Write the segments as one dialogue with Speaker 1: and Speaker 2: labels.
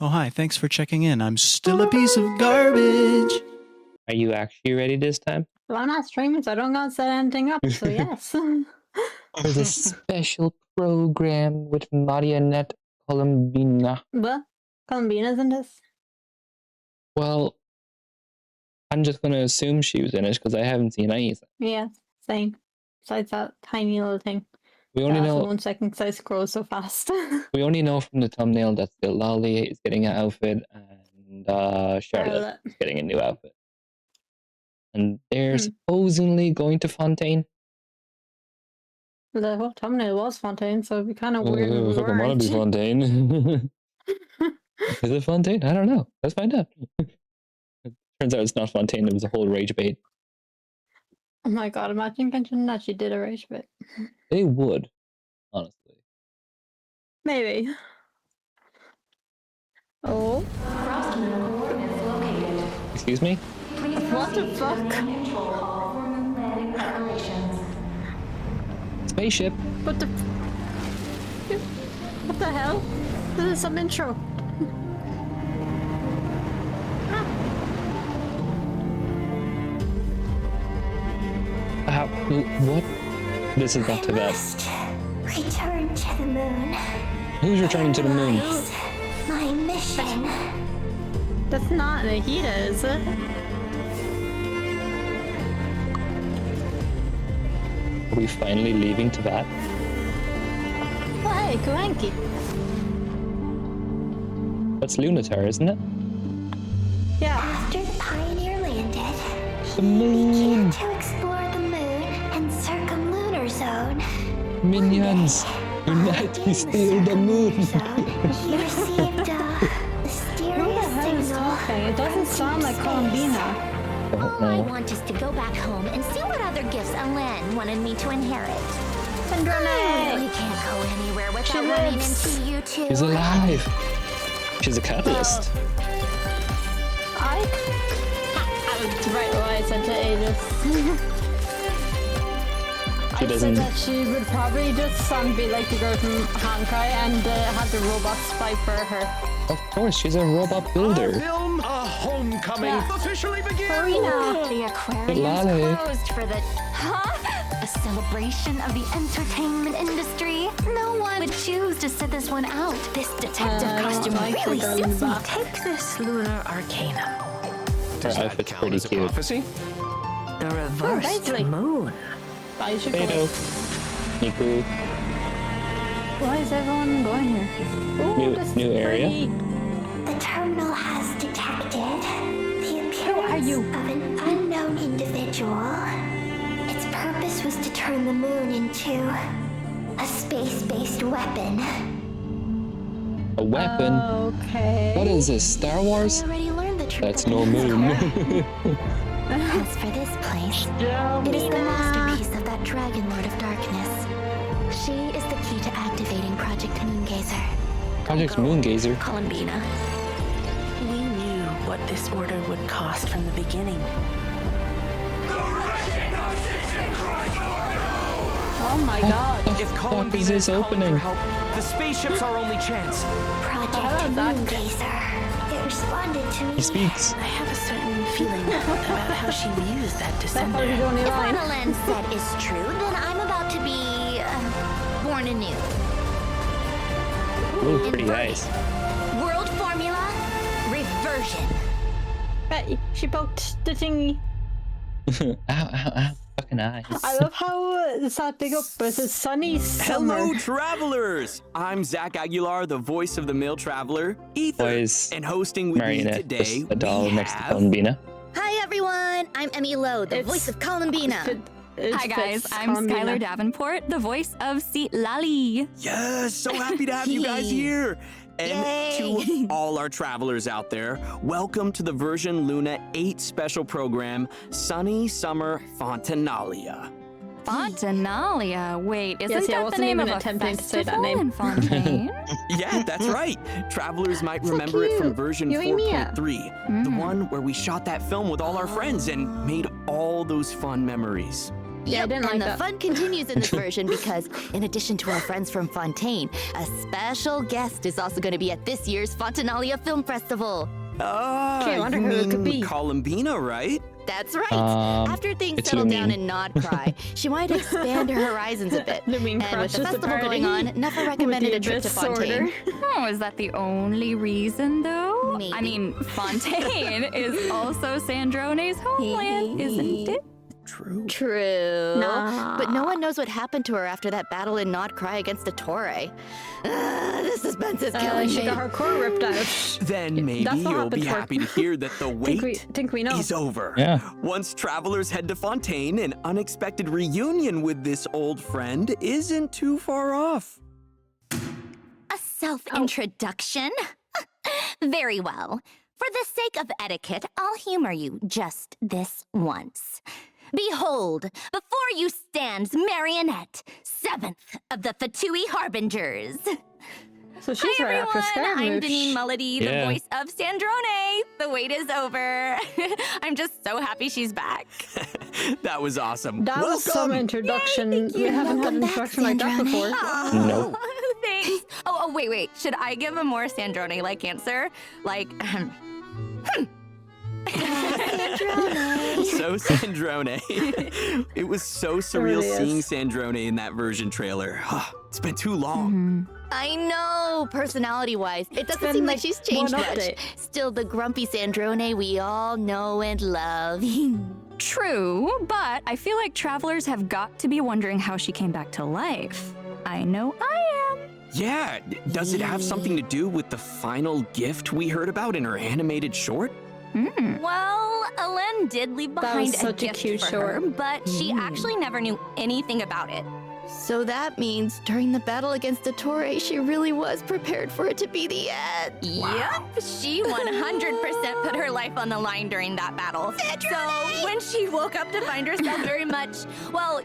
Speaker 1: Oh, hi, thanks for checking in. I'm still a piece of garbage.
Speaker 2: Are you actually ready this time?
Speaker 3: Well, I'm not streaming, so I don't gotta set anything up, so yes.
Speaker 2: There's a special program with Marionette Columbina.
Speaker 3: What? Columbina's in this?
Speaker 2: Well, I'm just gonna assume she was in it because I haven't seen anything.
Speaker 3: Yeah, same. Besides that tiny little thing.
Speaker 2: We only know
Speaker 3: 1 second because I scroll so fast.
Speaker 2: we only know from the thumbnail that the Lolly is getting an outfit and Charlotte is getting a new outfit. And they're supposedly going to Fontaine.
Speaker 3: The whole thumbnail was Fontaine, so it'd be kind of weird.
Speaker 2: I want to be Fontaine. Is it Fontaine? I don't know. Let's find out. Turns out it's not Fontaine. It was a whole rage bait.
Speaker 3: Oh my god! Imagine Genshin actually did a rage bait.
Speaker 2: They would, honestly.
Speaker 3: Maybe. Oh.
Speaker 2: Excuse me?
Speaker 3: What the fuck?
Speaker 2: Spaceship.
Speaker 3: What the? What the hell? This is some intro.
Speaker 2: What? This is not Tibet.
Speaker 4: Return to the moon.
Speaker 2: Who's returning to the moon?
Speaker 4: My mission.
Speaker 3: That's not Nahida, is it?
Speaker 2: Are we finally leaving Tibet?
Speaker 3: Oh, hey, Kuanki.
Speaker 2: That's Lunatar, isn't it?
Speaker 3: Yeah.
Speaker 4: After the Pioneer landed,
Speaker 2: The moon!
Speaker 4: to explore the moon and circumlunar zone.
Speaker 2: Minions! Unite, we steal the moon!
Speaker 4: He received a mysterious signal.
Speaker 3: It doesn't sound like Columbina.
Speaker 4: All I want is to go back home and see what other gifts Alen wanted me to inherit.
Speaker 3: Sandrone!
Speaker 4: I really can't go anywhere without running into you two.
Speaker 2: She's alive! She's a catalyst.
Speaker 3: That's right what I said to Aegis.
Speaker 2: She doesn't.
Speaker 3: Said that she would probably just be like the girl from Nod-Krai and have the robots fight for her.
Speaker 2: Of course, she's a robot builder.
Speaker 5: Film a homecoming officially begins.
Speaker 4: The aquarium's
Speaker 2: Lolly.
Speaker 4: closed for the... Huh? A celebration of the entertainment industry? No one would choose to sit this one out. This detective costume really suits me.
Speaker 6: Take this lunar arcanum.
Speaker 2: Her outfit's pretty cute.
Speaker 5: Prophecy?
Speaker 6: The reversed moon.
Speaker 2: Beto. Niku.
Speaker 3: Why is everyone going here? Ooh,
Speaker 2: New area.
Speaker 4: The terminal has detected the appearance of an unknown individual. Its purpose was to turn the moon into a space-based weapon.
Speaker 2: A weapon?
Speaker 3: Okay.
Speaker 2: What is this, Star Wars?
Speaker 4: I already learned the truth.
Speaker 2: That's no moon.
Speaker 4: As for this place, it is the masterpiece of that Dragon Lord of Darkness. She is the key to activating Project Moongazer.
Speaker 2: Project Moongazer.
Speaker 4: Columbina.
Speaker 6: We knew what this order would cost from the beginning.
Speaker 3: Oh my god.
Speaker 5: If
Speaker 2: What
Speaker 5: Columbina
Speaker 2: is this
Speaker 5: calling
Speaker 2: opening?
Speaker 5: for help, the spaceship's our only chance.
Speaker 4: Project Moongazer. It responded to me.
Speaker 2: He speaks.
Speaker 6: I have a certain feeling about how she used that December.
Speaker 4: If what Alen said is true, then I'm about to be born anew.
Speaker 2: Ooh, pretty nice.
Speaker 4: World formula, reversion.
Speaker 3: Hey, she poked the thingy.
Speaker 2: Ow, ow, ow. Fucking eyes.
Speaker 3: I love how it's that big up, but it's sunny summer.
Speaker 7: Hello, travelers! I'm Zach Aguilar, the voice of the male traveler, Ether,
Speaker 2: Boys,
Speaker 7: and hosting with me
Speaker 2: Marionette,
Speaker 7: today.
Speaker 2: just a doll
Speaker 7: we
Speaker 2: next to
Speaker 7: have...
Speaker 2: Columbina.
Speaker 8: Hi everyone, I'm Emmy Lowe, the voice of Columbina.
Speaker 9: Hi guys, I'm Skylar Davenport, the voice of Seat Lally.
Speaker 7: Yes, so happy to have you guys here. And to all our travelers out there, welcome to the version Luna 8 special program, Sunny Summer Fontanalia.
Speaker 9: Fontenalia. Wait, isn't
Speaker 3: Yes, I
Speaker 9: that the
Speaker 3: wasn't
Speaker 9: name
Speaker 3: even
Speaker 9: of a
Speaker 3: attempting to say that
Speaker 9: festival
Speaker 3: name.
Speaker 9: in Fontaine?
Speaker 7: Yeah, that's right. Travelers might
Speaker 3: So
Speaker 7: remember it from
Speaker 3: cute.
Speaker 7: version
Speaker 3: You and Mia.
Speaker 7: 4.3, the one where we shot that film with all our friends and made all those fun memories.
Speaker 3: Yeah, I didn't like
Speaker 8: and the
Speaker 3: that.
Speaker 8: fun continues in this version because, in addition to our friends from Fontaine, a special guest is also going to be at this year's Fontanalia Film Festival.
Speaker 3: I wonder
Speaker 7: you
Speaker 3: who it could
Speaker 7: mean
Speaker 3: be.
Speaker 7: Columbina, right?
Speaker 8: That's right. After things
Speaker 2: it's
Speaker 8: settle down
Speaker 2: Lumine.
Speaker 8: in Nod-Krai, she wanted to expand her horizons a bit.
Speaker 3: Lumine
Speaker 8: And with the
Speaker 3: crashes the
Speaker 8: festival
Speaker 3: party
Speaker 8: going on, Nuffa recommended a trip to Fontaine.
Speaker 9: Oh, is that the only reason, though?
Speaker 8: Maybe.
Speaker 9: I mean, Fontaine is also Sandrone's homeland, isn't it?
Speaker 8: True.
Speaker 3: Nah.
Speaker 8: But no one knows what happened to her after that battle in Nod-Krai against Ettore. The suspense is killing
Speaker 3: She
Speaker 8: me.
Speaker 3: got her core ripped out.
Speaker 7: Then maybe
Speaker 3: That's what
Speaker 7: you'll
Speaker 3: happened
Speaker 7: be
Speaker 3: to her.
Speaker 7: happy to hear that the wait
Speaker 3: Think we know.
Speaker 7: is over.
Speaker 2: Yeah.
Speaker 7: Once travelers head to Fontaine, an unexpected reunion with this old friend isn't too far off.
Speaker 8: A self-introduction? Very well. For the sake of etiquette, I'll humor you just this once. Behold, before you stands Marionette, 7th of the Fatui Harbingers.
Speaker 3: So she's
Speaker 8: Hi
Speaker 3: right after
Speaker 8: everyone, I'm
Speaker 3: Scaramouche.
Speaker 8: Deneen Mulledy, the
Speaker 2: Yeah.
Speaker 8: voice of Sandrone. The wait is over. I'm just so happy she's back.
Speaker 7: That was awesome.
Speaker 3: That was some
Speaker 7: Welcome.
Speaker 3: introduction.
Speaker 8: thank you.
Speaker 3: We haven't had
Speaker 8: Welcome
Speaker 3: an
Speaker 8: back,
Speaker 3: introduction like that
Speaker 8: Sandrone.
Speaker 3: before.
Speaker 2: Nope.
Speaker 8: Thanks. Oh, wait. Should I give a more Sandrone-like answer? Like,
Speaker 7: So Sandrone. It was so surreal
Speaker 3: really is.
Speaker 7: seeing Sandrone in that version trailer. It's been too long.
Speaker 8: I know, personality-wise, it doesn't
Speaker 3: been
Speaker 8: seem
Speaker 3: like
Speaker 8: like she's changed
Speaker 3: one
Speaker 8: much.
Speaker 3: update.
Speaker 8: Still the grumpy Sandrone we all know and love.
Speaker 9: True, but I feel like travelers have got to be wondering how she came back to life. I know I am.
Speaker 7: Yeah, does it have something to do with the final gift we heard about in her animated short?
Speaker 8: Well, Elen did leave
Speaker 3: That
Speaker 8: behind
Speaker 3: was
Speaker 8: a
Speaker 3: such a
Speaker 8: gift
Speaker 3: cute
Speaker 8: for her,
Speaker 3: short.
Speaker 8: but she actually never knew anything about it. So that means during the battle against Ettore, she really was prepared for it to be the end. Yep, she 100% put her life on the line during that battle. So when she woke up to find herself very much, well,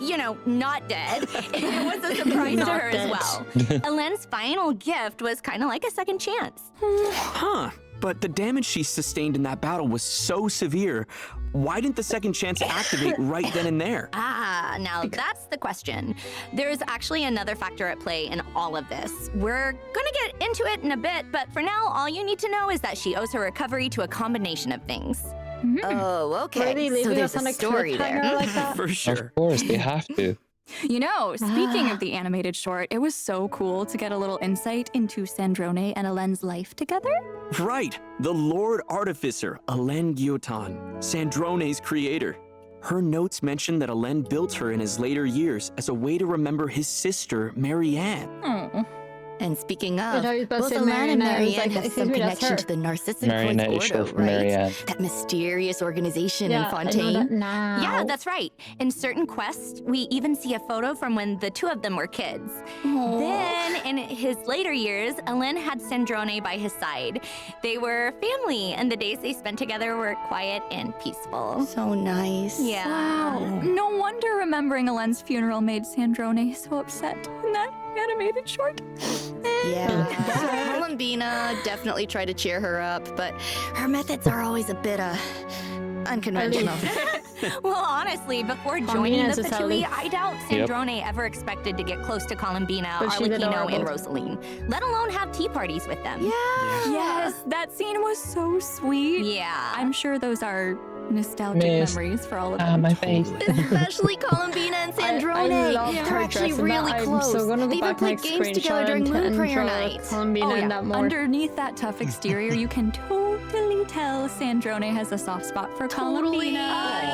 Speaker 8: you know, not dead, it was a surprise to
Speaker 3: Not
Speaker 8: her
Speaker 3: dead.
Speaker 8: as well. Elen's final gift was kind of like a second chance.
Speaker 7: Huh. But the damage she sustained in that battle was so severe. Why didn't the second chance activate right then and there?
Speaker 8: Ah, now that's the question. There's actually another factor at play in all of this. We're gonna get into it in a bit, but for now, all you need to know is that she owes her recovery to a combination of things. Oh, okay.
Speaker 3: Really
Speaker 8: So
Speaker 3: leaving
Speaker 8: there's
Speaker 3: us on
Speaker 8: a
Speaker 3: a
Speaker 8: story
Speaker 3: cliffhanger
Speaker 8: there.
Speaker 3: like that?
Speaker 7: For sure.
Speaker 2: Of course, they have to.
Speaker 9: You know, speaking of the animated short, it was so cool to get a little insight into Sandrone and Elen's life together.
Speaker 7: Right. The Lord Artificer, Elen Guillotin, Sandrone's creator. Her notes mention that Elen built her in his later years as a way to remember his sister, Marianne.
Speaker 9: Oh.
Speaker 8: And speaking
Speaker 3: I
Speaker 8: of,
Speaker 3: thought you were about to
Speaker 8: both
Speaker 3: say
Speaker 8: Elen and
Speaker 3: Marionette. I was
Speaker 8: Marianne
Speaker 3: like,
Speaker 8: have
Speaker 3: excuse
Speaker 8: some
Speaker 3: me, that's
Speaker 8: connection
Speaker 3: her.
Speaker 8: to the Narcissus
Speaker 2: Marionette is
Speaker 8: Ordo,
Speaker 2: short for
Speaker 8: right?
Speaker 2: Marianne.
Speaker 8: That mysterious organization in
Speaker 3: Yeah, I know
Speaker 8: Fontaine.
Speaker 3: that now.
Speaker 8: Yeah, that's right. In certain quests, we even see a photo from when the two of them were kids. Then, in his later years, Elen had Sandrone by his side. They were family, and the days they spent together were quiet and peaceful. So nice. Yeah.
Speaker 9: Wow. No wonder remembering Elen's funeral made Sandrone so upset in that animated short.
Speaker 8: Yeah. Columbina definitely tried to cheer her up, but her methods are always a bit, unconventional. Well, honestly, before joining
Speaker 3: Columbina's
Speaker 8: the
Speaker 3: a
Speaker 8: Fatui,
Speaker 3: Sally.
Speaker 8: I doubt
Speaker 2: Yep.
Speaker 8: Sandrone ever expected to get close to Columbina,
Speaker 3: But she's
Speaker 8: Arlecchino, and
Speaker 3: adorable.
Speaker 8: Rosaline, let alone have tea parties with them.
Speaker 9: Yes, that scene was so sweet.
Speaker 8: Yeah.
Speaker 9: I'm sure those are nostalgic
Speaker 2: Miss-
Speaker 9: memories for all of them.
Speaker 2: my face.
Speaker 8: Especially Columbina and Sandrone.
Speaker 3: I loved
Speaker 8: They're
Speaker 3: her
Speaker 8: actually
Speaker 3: dress in that.
Speaker 8: really
Speaker 3: I'm
Speaker 8: close.
Speaker 3: so gonna go
Speaker 8: They even
Speaker 3: back
Speaker 8: played
Speaker 3: next
Speaker 8: games together
Speaker 3: screenshot
Speaker 8: during
Speaker 3: and
Speaker 8: Moon Prayer
Speaker 3: draw
Speaker 8: Night.
Speaker 3: Columbina
Speaker 9: Oh
Speaker 3: in
Speaker 9: yeah,
Speaker 3: that more.
Speaker 9: underneath that tough exterior, you can totally tell Sandrone has a soft spot for Columbina.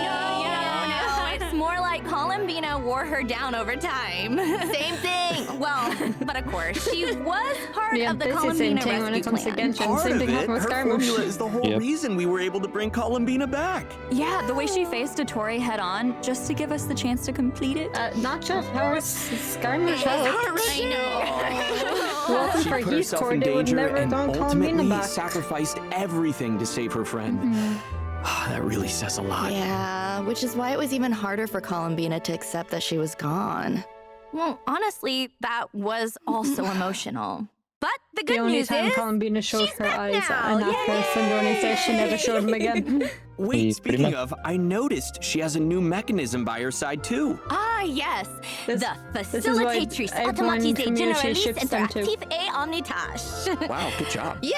Speaker 8: No, it's more like Columbina wore her down over time. Same thing. Well, but of course, she was part
Speaker 3: Yeah,
Speaker 8: of the
Speaker 3: this is the same
Speaker 8: Columbina
Speaker 3: thing when it
Speaker 8: rescue
Speaker 3: comes to
Speaker 8: plan.
Speaker 3: Genshin.
Speaker 7: Part
Speaker 3: Same
Speaker 7: of
Speaker 3: thing
Speaker 7: it,
Speaker 3: happened with
Speaker 7: her
Speaker 3: Scaramouche.
Speaker 7: formula is the whole
Speaker 2: Yep.
Speaker 7: reason we were able to bring Columbina back.
Speaker 9: Yeah, the way she faced Ettore head on just to give us the chance to complete it.
Speaker 3: Not just her, Scaramouche helped.
Speaker 8: I know.
Speaker 3: Welcome
Speaker 7: She
Speaker 3: for
Speaker 7: put
Speaker 3: Heath
Speaker 7: herself
Speaker 3: Court,
Speaker 7: in
Speaker 3: they would
Speaker 7: danger
Speaker 3: never
Speaker 7: and
Speaker 3: gone Columbina
Speaker 7: ultimately
Speaker 3: back.
Speaker 7: sacrificed everything to save her friend. That really says a lot.
Speaker 8: Yeah, which is why it was even harder for Columbina to accept that she was gone. Well, honestly, that was also emotional. But the
Speaker 3: The
Speaker 8: good
Speaker 3: only
Speaker 8: news
Speaker 3: time
Speaker 8: is
Speaker 3: Columbina showed her
Speaker 8: back
Speaker 3: eyes,
Speaker 8: now.
Speaker 3: and after Sandrone says she never showed them again.
Speaker 7: Wait,
Speaker 2: Pretty
Speaker 7: speaking
Speaker 2: much.
Speaker 7: of, I noticed she has a new mechanism by her side too.
Speaker 8: Ah, yes.
Speaker 3: This-
Speaker 8: the
Speaker 3: this is what
Speaker 8: Facilitatrice
Speaker 3: everyone
Speaker 8: Automatisée
Speaker 3: community
Speaker 8: Généraliste
Speaker 3: ships them to.
Speaker 8: Interactive et Omnitâche.
Speaker 7: Wow, good job.
Speaker 8: Yay!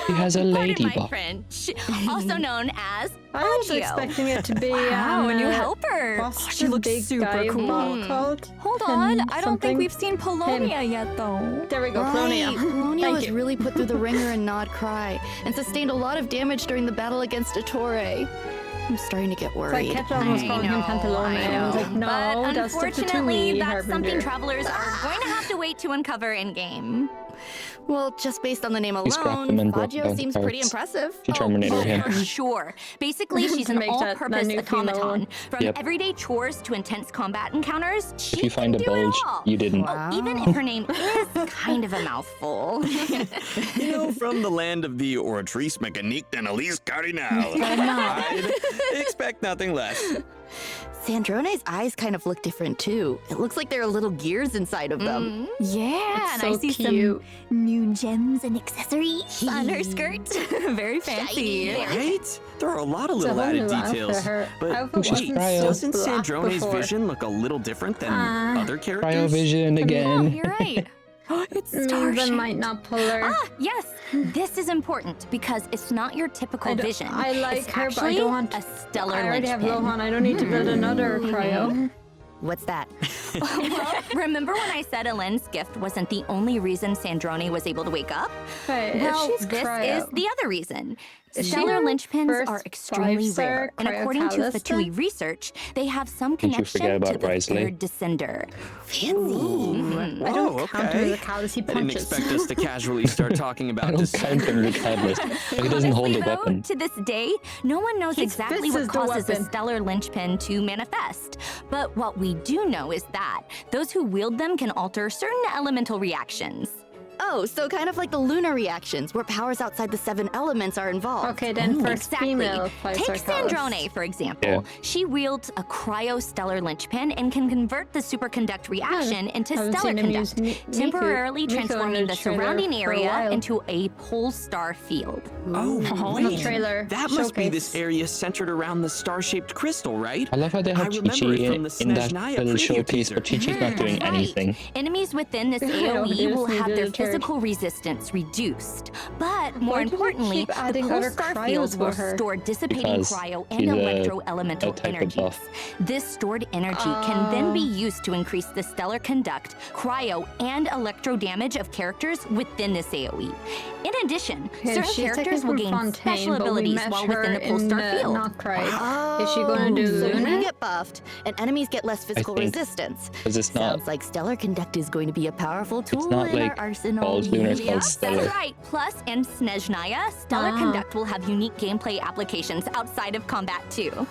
Speaker 2: He has a
Speaker 8: Pardon
Speaker 2: lady
Speaker 8: my
Speaker 2: bot.
Speaker 8: French, also known as
Speaker 3: I was
Speaker 8: Agio.
Speaker 3: expecting it to be
Speaker 9: Wow, a new
Speaker 3: uh,
Speaker 9: helper.
Speaker 3: what's
Speaker 9: Oh, she
Speaker 3: the
Speaker 9: looks
Speaker 3: big
Speaker 9: super
Speaker 3: guy
Speaker 9: cool.
Speaker 3: bot called?
Speaker 9: Hold
Speaker 3: Him
Speaker 9: on, I don't
Speaker 3: something?
Speaker 9: think we've seen Polonia yet, though.
Speaker 3: There we go,
Speaker 8: Right.
Speaker 3: Polonia.
Speaker 8: Polonia
Speaker 3: Thank
Speaker 8: was
Speaker 3: you.
Speaker 8: really put through the ringer in Nod-Krai and sustained a lot of damage during the battle against Ettore. I'm starting to get
Speaker 3: It's like
Speaker 8: worried.
Speaker 3: Ketchup was calling him Pantalone, and I was like, no,
Speaker 8: but
Speaker 3: that's the
Speaker 8: unfortunately,
Speaker 3: Tatooine
Speaker 8: that's something
Speaker 3: Harbinger.
Speaker 8: travelers are going to have to wait to uncover in game. Well, just based on the name
Speaker 2: He scrapped them
Speaker 8: alone,
Speaker 2: and broke
Speaker 8: Agio
Speaker 2: down
Speaker 8: seems pretty
Speaker 2: parts.
Speaker 8: impressive.
Speaker 2: She Terminator him.
Speaker 8: For sure. Basically, she's
Speaker 3: To
Speaker 8: an
Speaker 3: make that
Speaker 8: all-purpose
Speaker 3: new female
Speaker 8: automaton.
Speaker 3: one.
Speaker 8: From
Speaker 2: Yep.
Speaker 8: everyday chores to intense combat encounters, she
Speaker 2: If you find a
Speaker 8: can do it
Speaker 2: bulge,
Speaker 8: all.
Speaker 2: you didn't.
Speaker 8: Oh, even if her name is kind of a mouthful.
Speaker 7: You know, from the land of the Oratrice Mécanique d'Analyse Cardinal. I'd expect nothing less.
Speaker 8: Sandrone's eyes kind of look different too. It looks like there are little gears inside of them.
Speaker 9: Yeah,
Speaker 3: It's
Speaker 9: and I
Speaker 3: so
Speaker 9: see
Speaker 3: cute.
Speaker 9: some new gems and accessories on her skirt. Very fancy.
Speaker 7: Right? There are a lot of
Speaker 3: It's a
Speaker 7: little
Speaker 3: whole
Speaker 7: added
Speaker 3: new outfit.
Speaker 7: details.
Speaker 3: Her
Speaker 7: But
Speaker 3: outfit
Speaker 2: she's
Speaker 3: wasn't
Speaker 2: cryo.
Speaker 3: so
Speaker 7: doesn't
Speaker 3: black
Speaker 7: Sandrone's
Speaker 3: before.
Speaker 7: vision look a little different than other characters?
Speaker 2: Cryovision
Speaker 9: Oh,
Speaker 2: again.
Speaker 9: you're right. It's
Speaker 3: Means
Speaker 9: Starship.
Speaker 3: I might not pull her.
Speaker 8: Ah, yes. This is important because it's not your typical vision.
Speaker 3: I like
Speaker 8: it's
Speaker 3: her, but I
Speaker 8: actually
Speaker 3: don't want.
Speaker 8: a stellar
Speaker 3: I already have
Speaker 8: linchpin.
Speaker 3: Lohan. I don't need to build another cryo.
Speaker 8: What's that? Well, remember when I said Elend's gift wasn't the only reason Sandrone was able to wake up?
Speaker 3: Hey,
Speaker 8: Well,
Speaker 3: if she's
Speaker 8: this
Speaker 3: cryo,
Speaker 8: is the other reason.
Speaker 3: Is she
Speaker 8: Stellar
Speaker 3: her
Speaker 8: linchpins
Speaker 3: first
Speaker 8: are extremely
Speaker 3: five-star
Speaker 8: rare, and according to
Speaker 3: cryocallister?
Speaker 8: Fatui research, they have some
Speaker 2: Didn't you
Speaker 8: connection
Speaker 2: forget
Speaker 8: to
Speaker 2: about
Speaker 8: the
Speaker 2: Risley?
Speaker 8: third descender. Fancy.
Speaker 3: I don't
Speaker 7: Oh,
Speaker 3: count her
Speaker 7: okay.
Speaker 3: the cows he
Speaker 7: I didn't
Speaker 3: punches.
Speaker 7: expect us to casually start talking
Speaker 2: I
Speaker 7: about
Speaker 2: don't
Speaker 7: this.
Speaker 2: count him regardless. He doesn't hold a
Speaker 8: Honestly, though,
Speaker 2: weapon.
Speaker 8: to this day, no one knows
Speaker 3: His
Speaker 8: exactly
Speaker 3: fist
Speaker 8: what
Speaker 3: is the
Speaker 8: causes a
Speaker 3: weapon.
Speaker 8: stellar linchpin to manifest. But what we do know is that those who wield them can alter certain elemental reactions. Oh, so kind of like the lunar reactions, where powers outside the 7 elements are involved.
Speaker 3: Okay, then first
Speaker 8: Exactly.
Speaker 3: female
Speaker 8: Take
Speaker 3: five-star
Speaker 8: Sandrone, for example.
Speaker 2: Yeah.
Speaker 8: She wields a cryo-stellar linchpin and can convert the superconduct reaction into
Speaker 3: haven't
Speaker 8: stellar
Speaker 3: seen him use
Speaker 8: conduct, temporarily
Speaker 3: Miku in
Speaker 8: transforming
Speaker 3: the
Speaker 8: the
Speaker 3: trailer
Speaker 8: surrounding
Speaker 3: for a
Speaker 8: area
Speaker 3: while.
Speaker 8: into a pole star field.
Speaker 7: Oh,
Speaker 3: In the
Speaker 7: wait.
Speaker 3: trailer
Speaker 7: That must be this
Speaker 3: showcase.
Speaker 7: area centered around the star-shaped crystal, right?
Speaker 2: I love how they
Speaker 7: I
Speaker 2: have
Speaker 7: remember
Speaker 2: Chi-Chi
Speaker 7: it from the
Speaker 2: in that
Speaker 7: Snezhnaya
Speaker 2: little
Speaker 7: preview
Speaker 2: showcase,
Speaker 7: teaser.
Speaker 2: but Chi-Chi's not doing
Speaker 8: Right.
Speaker 2: anything.
Speaker 8: Enemies within this
Speaker 3: I know,
Speaker 8: AoE
Speaker 3: they
Speaker 8: will
Speaker 3: just
Speaker 8: have
Speaker 3: needed
Speaker 8: their
Speaker 3: a turret.
Speaker 8: physical resistance reduced. But more
Speaker 3: Why do they
Speaker 8: importantly,
Speaker 3: keep
Speaker 8: the
Speaker 3: adding
Speaker 8: pole
Speaker 3: other
Speaker 8: star
Speaker 3: cryos
Speaker 8: fields will
Speaker 3: for her?
Speaker 8: store dissipating
Speaker 2: Because
Speaker 8: cryo and
Speaker 2: she's a
Speaker 8: electro-elemental
Speaker 2: type of
Speaker 8: energies.
Speaker 2: buff.
Speaker 8: This stored energy can then be used to increase the stellar conduct, cryo, and electro damage of characters within this AoE. In addition,
Speaker 3: Yeah,
Speaker 8: certain
Speaker 3: she's
Speaker 8: characters
Speaker 3: taken
Speaker 8: will
Speaker 3: from
Speaker 8: gain
Speaker 3: Fontaine,
Speaker 8: special
Speaker 3: but we
Speaker 8: abilities
Speaker 3: met
Speaker 8: while
Speaker 3: her
Speaker 8: within the pole
Speaker 3: in
Speaker 8: star field.
Speaker 3: Nod-Krai. Is she going to do
Speaker 8: So
Speaker 3: Luna?
Speaker 8: you get buffed, and enemies get less physical
Speaker 2: think-
Speaker 8: resistance.
Speaker 2: Because it's not.
Speaker 8: Sounds like stellar conduct is going to be a powerful tool
Speaker 2: not
Speaker 8: in
Speaker 2: like
Speaker 8: our arsenal.
Speaker 2: called Lunar, it's called
Speaker 8: Yep,
Speaker 2: Stellar.
Speaker 8: that's right. Plus, in Snezhnaya, stellar
Speaker 3: Ah.
Speaker 8: conduct will have unique gameplay applications outside of combat too.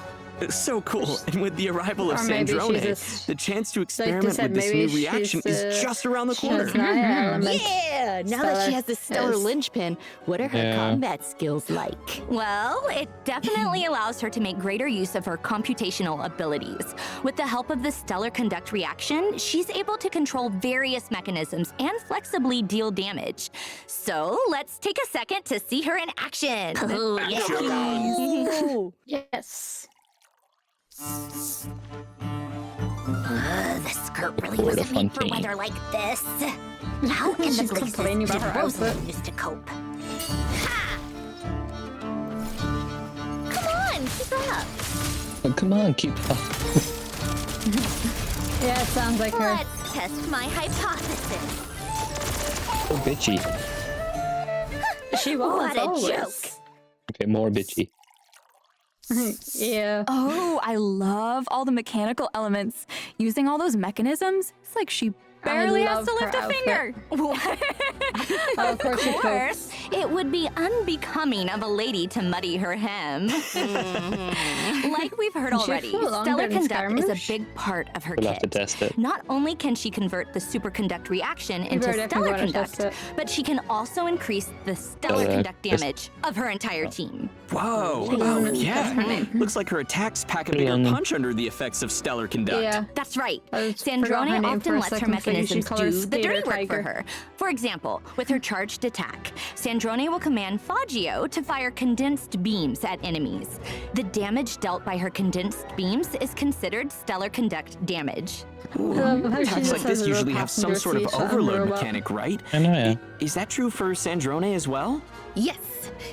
Speaker 7: So cool. And with the arrival of
Speaker 3: Or maybe
Speaker 7: Sandrone,
Speaker 3: she's
Speaker 7: the chance to
Speaker 3: they
Speaker 7: experiment
Speaker 3: said
Speaker 7: with this
Speaker 3: maybe
Speaker 7: new reaction
Speaker 3: she's,
Speaker 7: is just around the corner.
Speaker 3: Snezhnaya element.
Speaker 8: Yeah! Now that she has this stellar
Speaker 3: Yes.
Speaker 8: linchpin, what are her
Speaker 2: Yeah.
Speaker 8: combat skills like? Well, it definitely allows her to make greater use of her computational abilities. With the help of the stellar conduct reaction, she's able to control various mechanisms and flexibly deal damage. So let's take a second to see her in action. Oh,
Speaker 3: Yes.
Speaker 8: This skirt really
Speaker 2: Lord
Speaker 8: wasn't
Speaker 2: of
Speaker 8: made for
Speaker 2: Fontaine.
Speaker 8: weather like this. How in the
Speaker 3: She's
Speaker 8: blazes
Speaker 3: complaining
Speaker 8: did
Speaker 3: about her
Speaker 8: Rosalind
Speaker 3: outfit.
Speaker 8: used to cope? Ha! Come on, keep up.
Speaker 2: Oh, come on, keep up.
Speaker 3: Yeah, it sounds like her.
Speaker 8: Let's test my hypothesis.
Speaker 2: So bitchy.
Speaker 3: She was
Speaker 8: What a
Speaker 3: always.
Speaker 8: joke.
Speaker 2: Okay, more bitchy.
Speaker 3: Yeah.
Speaker 9: Oh, I love all the mechanical elements. Using all those mechanisms, it's like she barely has
Speaker 3: love
Speaker 9: to lift
Speaker 3: her
Speaker 9: a finger.
Speaker 3: Oh, of course she cooks.
Speaker 8: It would be unbecoming of a lady to muddy her hem. Like we've heard
Speaker 3: She
Speaker 8: already,
Speaker 3: flew longer
Speaker 8: stellar
Speaker 3: than
Speaker 8: conduct is
Speaker 3: Skirmish.
Speaker 8: a big part of her
Speaker 2: We'll have to
Speaker 8: kit.
Speaker 2: test it.
Speaker 8: Not only can she convert the superconduct reaction into
Speaker 3: better definitely
Speaker 8: stellar
Speaker 3: wanna test
Speaker 8: conduct,
Speaker 3: it.
Speaker 8: but she can also increase the stellar conduct
Speaker 2: just-
Speaker 8: damage of her entire team.
Speaker 7: Whoa. Oh, yeah. Looks like her attacks pack a bigger punch under the effects of stellar conduct.
Speaker 3: Yeah.
Speaker 8: That's right.
Speaker 3: Sandrone
Speaker 8: Sandrone often lets her mechanisms do the dirty work for her. For example, with her charged attack, Sandrone will command Fagio to fire condensed beams at enemies. The damage dealt by her condensed beams is considered stellar conduct damage.
Speaker 7: Attacks like this usually have some sort of overload mechanic, right?
Speaker 2: I know, yeah.
Speaker 7: Is that true for Sandrone as well?
Speaker 8: Yes.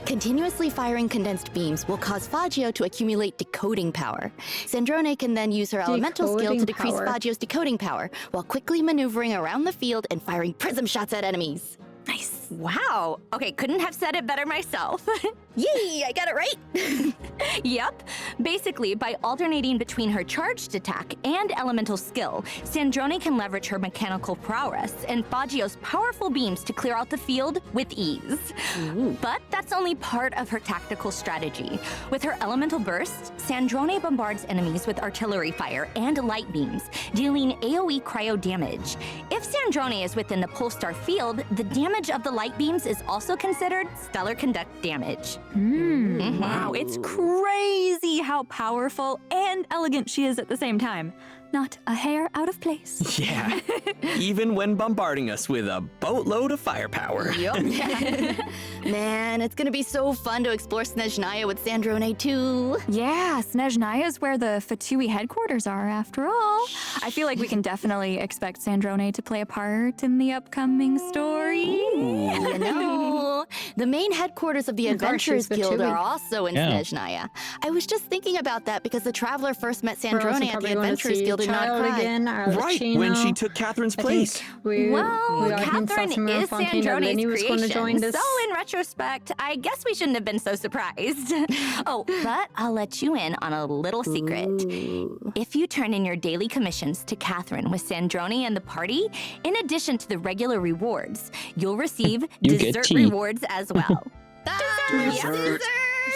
Speaker 8: Continuously firing condensed beams will cause Fagio to accumulate decoding power. Sandrone can then use her elemental skill to decrease Fagio's decoding power while quickly maneuvering around the field and firing prism shots at enemies. Nice. Wow. Okay, couldn't have said it better myself. Yay, I got it right. Yep. Basically, by alternating between her charged attack and elemental skill, Sandrone can leverage her mechanical prowess and Fagio's powerful beams to clear out the field with ease. But that's only part of her tactical strategy. With her elemental burst, Sandrone bombards enemies with artillery fire and light beams, dealing AoE cryo damage. If Sandrone is within the Polestar field, the damage of the light beams is also considered stellar conduct damage.
Speaker 9: Wow, it's crazy how powerful and elegant she is at the same time. Not a hair out of place.
Speaker 7: Yeah. Even when bombarding us with a boatload of firepower.
Speaker 8: Yup. Man, it's gonna be so fun to explore Snezhnaya with Sandrone too.
Speaker 9: Yeah, Snezhnaya is where the Fatui headquarters are, after all. I feel like we can definitely expect Sandrone to play a part in the upcoming story.
Speaker 8: You know, the main headquarters of the Adventurers Guild are also in Snezhnaya. I was just thinking about that because the Traveler first met Sandrone at the Adventurers Guild in Nod-Krai.
Speaker 7: Right, when she took Catherine's place.
Speaker 8: Well, Catherine is Sandrone's creation,
Speaker 3: so
Speaker 8: in retrospect, I guess we shouldn't have been so surprised. Oh, but I'll let you in on a little secret. If you turn in your daily commissions to Catherine with Sandrone and the party, in addition to the regular rewards, you'll receive dessert rewards as well. Dessert!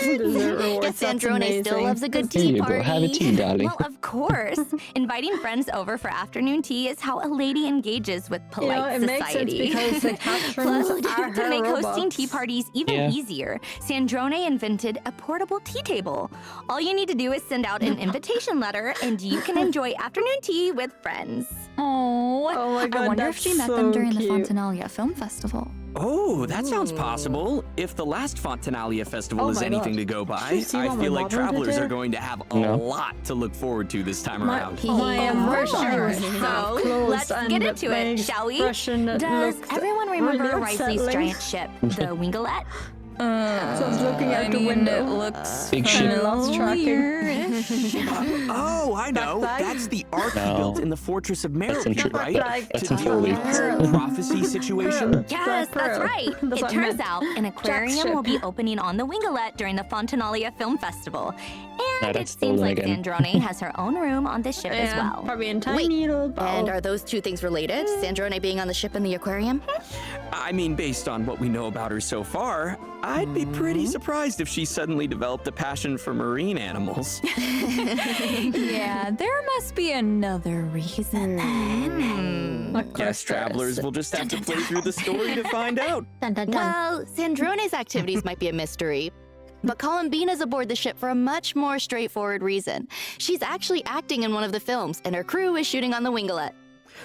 Speaker 8: Guess Sandrone still loves a good tea party.
Speaker 2: Go have a tea, darling.
Speaker 8: Well, of course. Inviting friends over for afternoon tea is how a lady engages with polite society.
Speaker 3: Makes sense because
Speaker 8: Plus, to make hosting tea parties even easier, Sandrone invented a portable tea table. All you need to do is send out an invitation letter, and you can enjoy afternoon tea with friends.
Speaker 9: Oh my God, I wonder if she met them during the Fontanalia Film Festival.
Speaker 7: Oh, that sounds possible. If the last Fontanalia Festival is anything to go by, I feel like travelers are going to have a lot to look forward to this time around.
Speaker 8: So, let's get into it, shall we? Does everyone remember Risley's giant ship, the Wingalette?
Speaker 3: So I was looking out the window.
Speaker 9: It looks
Speaker 2: big ship.
Speaker 3: Lost tracking.
Speaker 7: Oh, I know. That's the ark built in the Fortress of Merit, right?
Speaker 2: That's
Speaker 7: To deal with her prophecy situation.
Speaker 8: Yes, that's right. It turns out an aquarium will be opening on the Wingalette during the Fontanalia Film Festival. And it seems like Sandrone has her own room on the ship as well.
Speaker 3: Probably in tiny little boat.
Speaker 8: And are those two things related? Sandrone being on the ship and the aquarium?
Speaker 7: I mean, based on what we know about her so far, I'd be pretty surprised if she suddenly developed a passion for marine animals.
Speaker 9: Yeah, there must be another reason then.
Speaker 7: Guess travelers will just have to play through the story to find out.
Speaker 8: Well, Sandrone's activities might be a mystery. But Columbina's aboard the ship for a much more straightforward reason. She's actually acting in one of the films, and her crew is shooting on the Wingalette.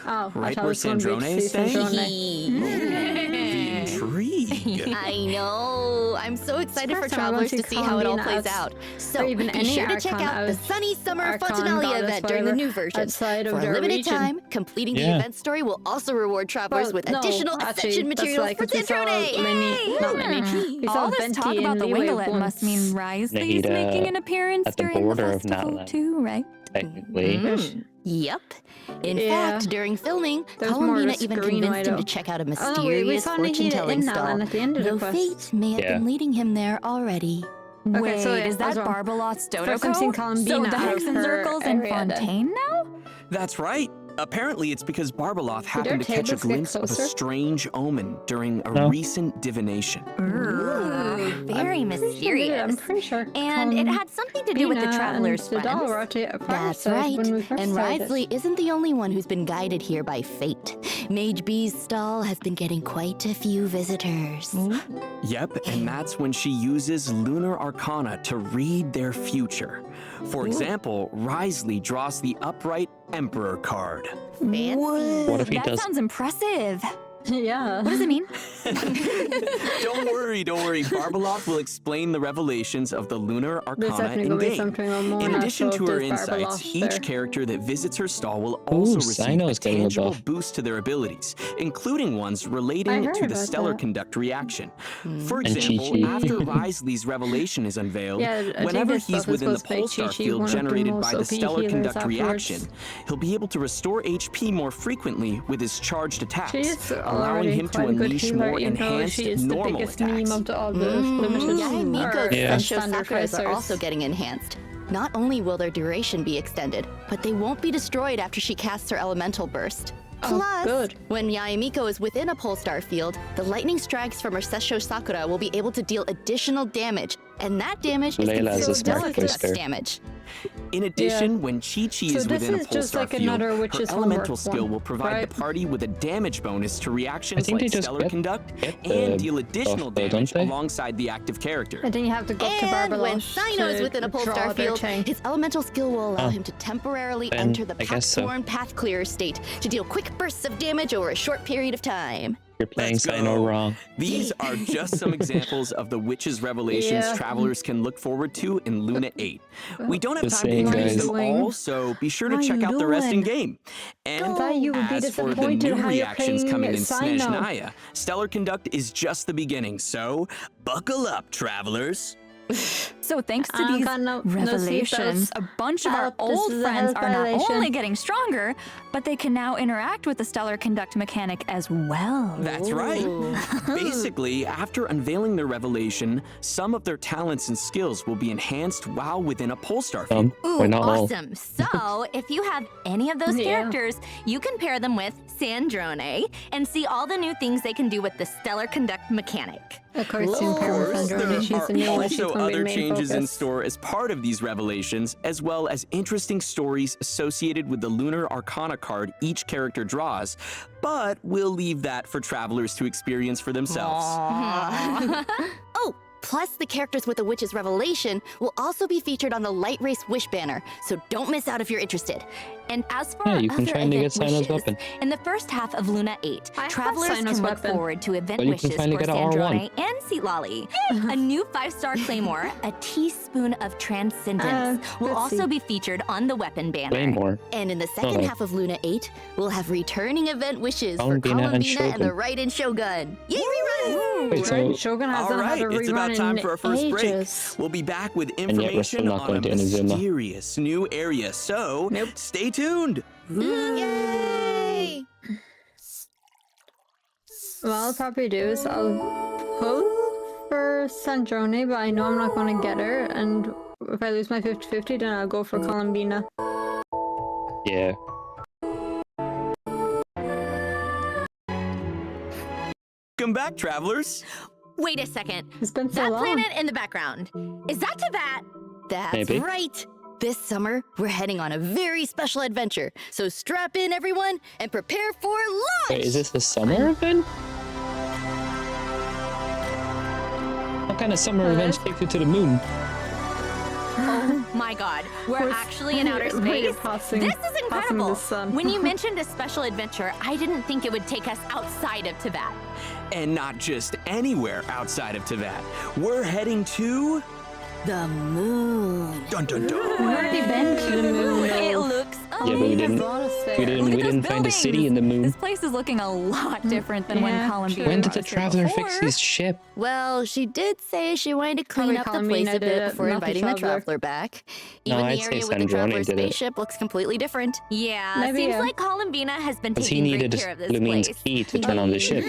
Speaker 3: Oh,
Speaker 7: right where Sandrone is staying? The intrigue.
Speaker 8: I know. I'm so excited for travelers to see how it all plays out. So be sure to check out the Sunny Summer Fontanalia event during the new version. For a limited time, completing the event story will also reward travelers with additional Ascension materials for Sandrone.
Speaker 3: Not many.
Speaker 9: All this talk about the Wingalette must mean Risley's making an appearance
Speaker 2: at the
Speaker 9: during the
Speaker 2: border of
Speaker 9: festival
Speaker 2: Nod-Krai.
Speaker 9: too, right?
Speaker 2: Technically.
Speaker 8: Yep. In fact, during filming, Columbina even convinced him to check out a mysterious fortune-telling stall, though fate may have been leading him there already.
Speaker 9: Wait, is that Barbalot's Dodoco? So the Hexen Circle's in Fontaine now?
Speaker 7: That's right. Apparently, it's because Barbaloth happened to catch a glimpse of a strange omen during a recent divination.
Speaker 8: very mysterious.
Speaker 3: I'm pretty sure.
Speaker 8: And it had something to do with the traveler's friends.
Speaker 6: That's right. And Wriothesley isn't the only one who's been guided here by fate. Mage B's stall has been getting quite a few visitors.
Speaker 7: Yep, and that's when she uses lunar arcana to read their future. For example, Wriothesley draws the upright Emperor card.
Speaker 8: Fancy.
Speaker 2: What if he
Speaker 9: That
Speaker 2: does?
Speaker 9: sounds impressive.
Speaker 3: Yeah.
Speaker 9: What does it mean?
Speaker 7: Don't worry. Barbalov will explain the revelations of the lunar
Speaker 3: There's
Speaker 7: arcana
Speaker 3: definitely gonna be
Speaker 7: in-game.
Speaker 3: something on more.
Speaker 7: In
Speaker 3: now,
Speaker 7: addition
Speaker 3: so
Speaker 7: to her
Speaker 3: there's
Speaker 7: insights,
Speaker 3: Barbalov
Speaker 7: each
Speaker 3: there.
Speaker 7: character that visits her stall will also receive a
Speaker 2: Sino's getting a
Speaker 7: tangible
Speaker 2: buff.
Speaker 7: boost to their abilities, including ones
Speaker 3: I
Speaker 7: relating
Speaker 3: heard
Speaker 7: to the
Speaker 3: about
Speaker 7: stellar
Speaker 3: that.
Speaker 7: conduct reaction. For
Speaker 2: And
Speaker 7: example,
Speaker 2: Chi-Chi.
Speaker 7: after Wriothesley's revelation is unveiled,
Speaker 3: Yeah, I think
Speaker 7: whenever
Speaker 3: this
Speaker 7: he's
Speaker 3: stuff is
Speaker 7: within the
Speaker 3: supposed to make
Speaker 7: pole star
Speaker 3: Chi-Chi
Speaker 7: field
Speaker 3: one of the
Speaker 7: generated by
Speaker 3: most
Speaker 7: the
Speaker 3: OP
Speaker 7: stellar
Speaker 3: healers
Speaker 7: conduct
Speaker 3: afterwards.
Speaker 7: reaction, he'll be able to restore HP more frequently with his charged attacks,
Speaker 3: She is
Speaker 7: allowing
Speaker 3: already
Speaker 7: him to
Speaker 3: quite a good
Speaker 7: unleash
Speaker 3: healer,
Speaker 7: more
Speaker 3: even though
Speaker 7: enhanced
Speaker 3: she is the
Speaker 7: normal
Speaker 3: biggest
Speaker 7: attacks.
Speaker 3: meme of all the limited
Speaker 6: Yaemiko's
Speaker 2: Yeah.
Speaker 6: Sensho
Speaker 3: standard
Speaker 6: Sakuras are
Speaker 3: tracers.
Speaker 6: also getting enhanced. Not only will their duration be extended, but they won't be destroyed after she casts her elemental burst.
Speaker 3: Oh,
Speaker 6: Plus,
Speaker 3: good.
Speaker 6: when Yaemiko is within a Polestar field, the lightning strikes from her Sensho Sakura will be able to deal additional damage, and that damage is
Speaker 2: Layla is a
Speaker 6: considered
Speaker 2: smart
Speaker 6: death
Speaker 2: booster.
Speaker 6: damage.
Speaker 7: In addition,
Speaker 3: Yeah.
Speaker 7: when Chi-Chi
Speaker 3: So
Speaker 7: is
Speaker 3: this
Speaker 7: within a
Speaker 3: is just
Speaker 7: Polestar
Speaker 3: like
Speaker 7: field,
Speaker 3: another
Speaker 7: her
Speaker 3: Witch's
Speaker 7: elemental
Speaker 3: Homework
Speaker 7: skill
Speaker 3: one,
Speaker 7: will provide
Speaker 3: right?
Speaker 7: the party with a damage bonus to reactions
Speaker 2: think
Speaker 7: like
Speaker 2: they just
Speaker 7: stellar
Speaker 2: get
Speaker 7: conduct
Speaker 2: the
Speaker 7: and deal additional
Speaker 2: buff though,
Speaker 7: damage
Speaker 2: don't they?
Speaker 7: alongside the active character.
Speaker 3: And then you have to go to
Speaker 6: And
Speaker 3: Barbalov
Speaker 6: when Sino is
Speaker 3: to
Speaker 6: within a
Speaker 3: draw
Speaker 6: Polestar
Speaker 3: their
Speaker 6: field,
Speaker 3: tank.
Speaker 6: his elemental skill will allow
Speaker 2: Oh.
Speaker 6: him to temporarily
Speaker 2: Then
Speaker 6: enter the
Speaker 2: I guess so.
Speaker 6: Path-Worn Path Clearer state to deal quick bursts of damage over a short period of time.
Speaker 2: You're playing
Speaker 7: Let's
Speaker 2: Sino
Speaker 7: go.
Speaker 2: wrong.
Speaker 7: These are just some examples of the witch's revelations
Speaker 3: Yeah.
Speaker 7: travelers can look forward to in Luna 8. We don't have
Speaker 2: Just
Speaker 7: time to
Speaker 2: saying,
Speaker 7: introduce
Speaker 2: guys.
Speaker 7: them all, so be sure to
Speaker 9: How
Speaker 7: check
Speaker 9: you
Speaker 7: out the rest in
Speaker 9: doing?
Speaker 7: game. And
Speaker 3: thought you would be
Speaker 7: as for the
Speaker 3: disappointed
Speaker 7: new
Speaker 3: how you're
Speaker 7: reactions
Speaker 3: playing
Speaker 7: coming in
Speaker 3: Sino.
Speaker 7: Snezhnaya, Stellar Conduct is just the beginning, so buckle up, travelers.
Speaker 9: So thanks to
Speaker 3: I
Speaker 9: these
Speaker 3: got no
Speaker 9: revelations,
Speaker 3: seatbelts.
Speaker 9: a bunch of our
Speaker 3: Help, this
Speaker 9: old
Speaker 3: is a
Speaker 9: friends
Speaker 3: health
Speaker 9: are not
Speaker 3: violation.
Speaker 9: only getting stronger, but they can now interact with the stellar conduct mechanic as well.
Speaker 7: That's right. Basically, after unveiling their revelation, some of their talents and skills will be enhanced while within a Polestar field.
Speaker 8: Ooh,
Speaker 2: Or not all.
Speaker 8: awesome. So, if you have any of those
Speaker 3: Yeah.
Speaker 8: characters, you can pair them with Sandrone and see all the new things they can do with the stellar conduct mechanic.
Speaker 3: Of course,
Speaker 7: Of
Speaker 3: in
Speaker 7: course,
Speaker 3: Sandrone,
Speaker 7: there
Speaker 3: she's the new
Speaker 7: are
Speaker 3: one. She's
Speaker 7: also
Speaker 3: gonna be the
Speaker 7: other
Speaker 3: main
Speaker 7: changes in
Speaker 3: focus.
Speaker 7: store as part of these revelations, as well as interesting stories associated with the Lunar Arcana card each character draws, but we'll leave that for travelers to experience for themselves.
Speaker 6: Oh, plus the characters with the Witch's Revelation will also be featured on the Light Race Wish banner, so don't miss out if you're interested.
Speaker 8: And as for
Speaker 2: Yeah,
Speaker 8: our
Speaker 2: you can
Speaker 8: other
Speaker 2: finally
Speaker 8: event
Speaker 2: get Sino's
Speaker 8: wishes,
Speaker 2: weapon.
Speaker 8: in the first half of Luna 8,
Speaker 3: I have
Speaker 8: travelers
Speaker 3: Sino's
Speaker 8: can look
Speaker 3: weapon.
Speaker 8: forward to event
Speaker 2: But you can
Speaker 8: wishes
Speaker 2: finally
Speaker 8: for
Speaker 2: get a R1.
Speaker 8: Sandrone and Seatlali. A new 5-star claymore, a teaspoon of transcendence, will
Speaker 3: let's
Speaker 8: also
Speaker 3: see.
Speaker 8: be featured on the weapon banner.
Speaker 2: Way more.
Speaker 6: And in the second
Speaker 2: no.
Speaker 6: half of Luna 8, we'll have returning event wishes for
Speaker 2: Columbina and
Speaker 6: Columbina and the
Speaker 2: Shogun.
Speaker 6: Raiden Shogun. Yay, rerun!
Speaker 2: Wait, so
Speaker 3: Right, Shogun
Speaker 7: All
Speaker 3: hasn't
Speaker 7: right,
Speaker 3: had a
Speaker 7: it's
Speaker 3: rerun
Speaker 7: about time
Speaker 3: in
Speaker 7: for our first
Speaker 3: ages.
Speaker 7: break. We'll be back with
Speaker 2: yet we're still
Speaker 7: information
Speaker 2: not
Speaker 7: on
Speaker 2: going
Speaker 7: a
Speaker 2: to Inazuma.
Speaker 7: mysterious new area, so stay tuned.
Speaker 6: Yay!
Speaker 3: What I'll probably do is I'll pull for Sandrone, but I know I'm not going to get her, and if I lose my 50-50, then I'll go for Columbina.
Speaker 2: Yeah.
Speaker 7: Welcome back, travelers.
Speaker 8: Wait a second.
Speaker 3: It's been so
Speaker 8: That
Speaker 3: long.
Speaker 8: planet in the background, is that Tibet?
Speaker 6: That's
Speaker 2: Maybe.
Speaker 6: right! This summer, we're heading on a very special adventure, so strap in, everyone, and prepare for launch!
Speaker 2: Wait, is this the summer event? What kind of summer events take you to the moon?
Speaker 8: Oh my god, we're actually in outer
Speaker 3: we're
Speaker 8: space?
Speaker 3: passing-
Speaker 8: This is
Speaker 3: passing
Speaker 8: incredible.
Speaker 3: the sun.
Speaker 8: When you mentioned a special adventure, I didn't think it would take us outside of Tibet.
Speaker 7: And not just anywhere outside of Tibet. We're heading to...
Speaker 6: The moon.
Speaker 7: Dun dun dun.
Speaker 3: We've already been to the moon.
Speaker 8: It looks
Speaker 2: Yeah, but we
Speaker 8: amazing.
Speaker 2: didn't.
Speaker 3: Honestly.
Speaker 2: We didn't.
Speaker 8: Look
Speaker 2: We
Speaker 8: at those
Speaker 2: didn't find a city
Speaker 8: buildings.
Speaker 2: in the moon.
Speaker 9: This place is looking a lot different than when
Speaker 3: Yeah,
Speaker 9: Columbia
Speaker 2: When did the
Speaker 9: was here
Speaker 2: traveler fix
Speaker 9: before.
Speaker 2: his ship?
Speaker 6: Well, she did say she wanted to clean
Speaker 3: Probably
Speaker 6: up the
Speaker 3: Columbina
Speaker 6: place a
Speaker 3: did
Speaker 6: bit
Speaker 3: it,
Speaker 6: before
Speaker 3: not the
Speaker 6: inviting the
Speaker 3: traveler.
Speaker 6: traveler back.
Speaker 2: No,
Speaker 6: Even
Speaker 2: I'd
Speaker 6: the
Speaker 2: say
Speaker 6: area with the
Speaker 2: Sandrone
Speaker 6: traveler's
Speaker 2: did it.
Speaker 6: spaceship looks completely different.
Speaker 8: Yeah,
Speaker 3: Maybe,
Speaker 8: seems
Speaker 3: yeah.
Speaker 8: like Columbina has been
Speaker 2: Because he
Speaker 8: taking
Speaker 2: needed
Speaker 8: great care of this
Speaker 2: Lumine's
Speaker 8: place.
Speaker 2: key to turn on the ship.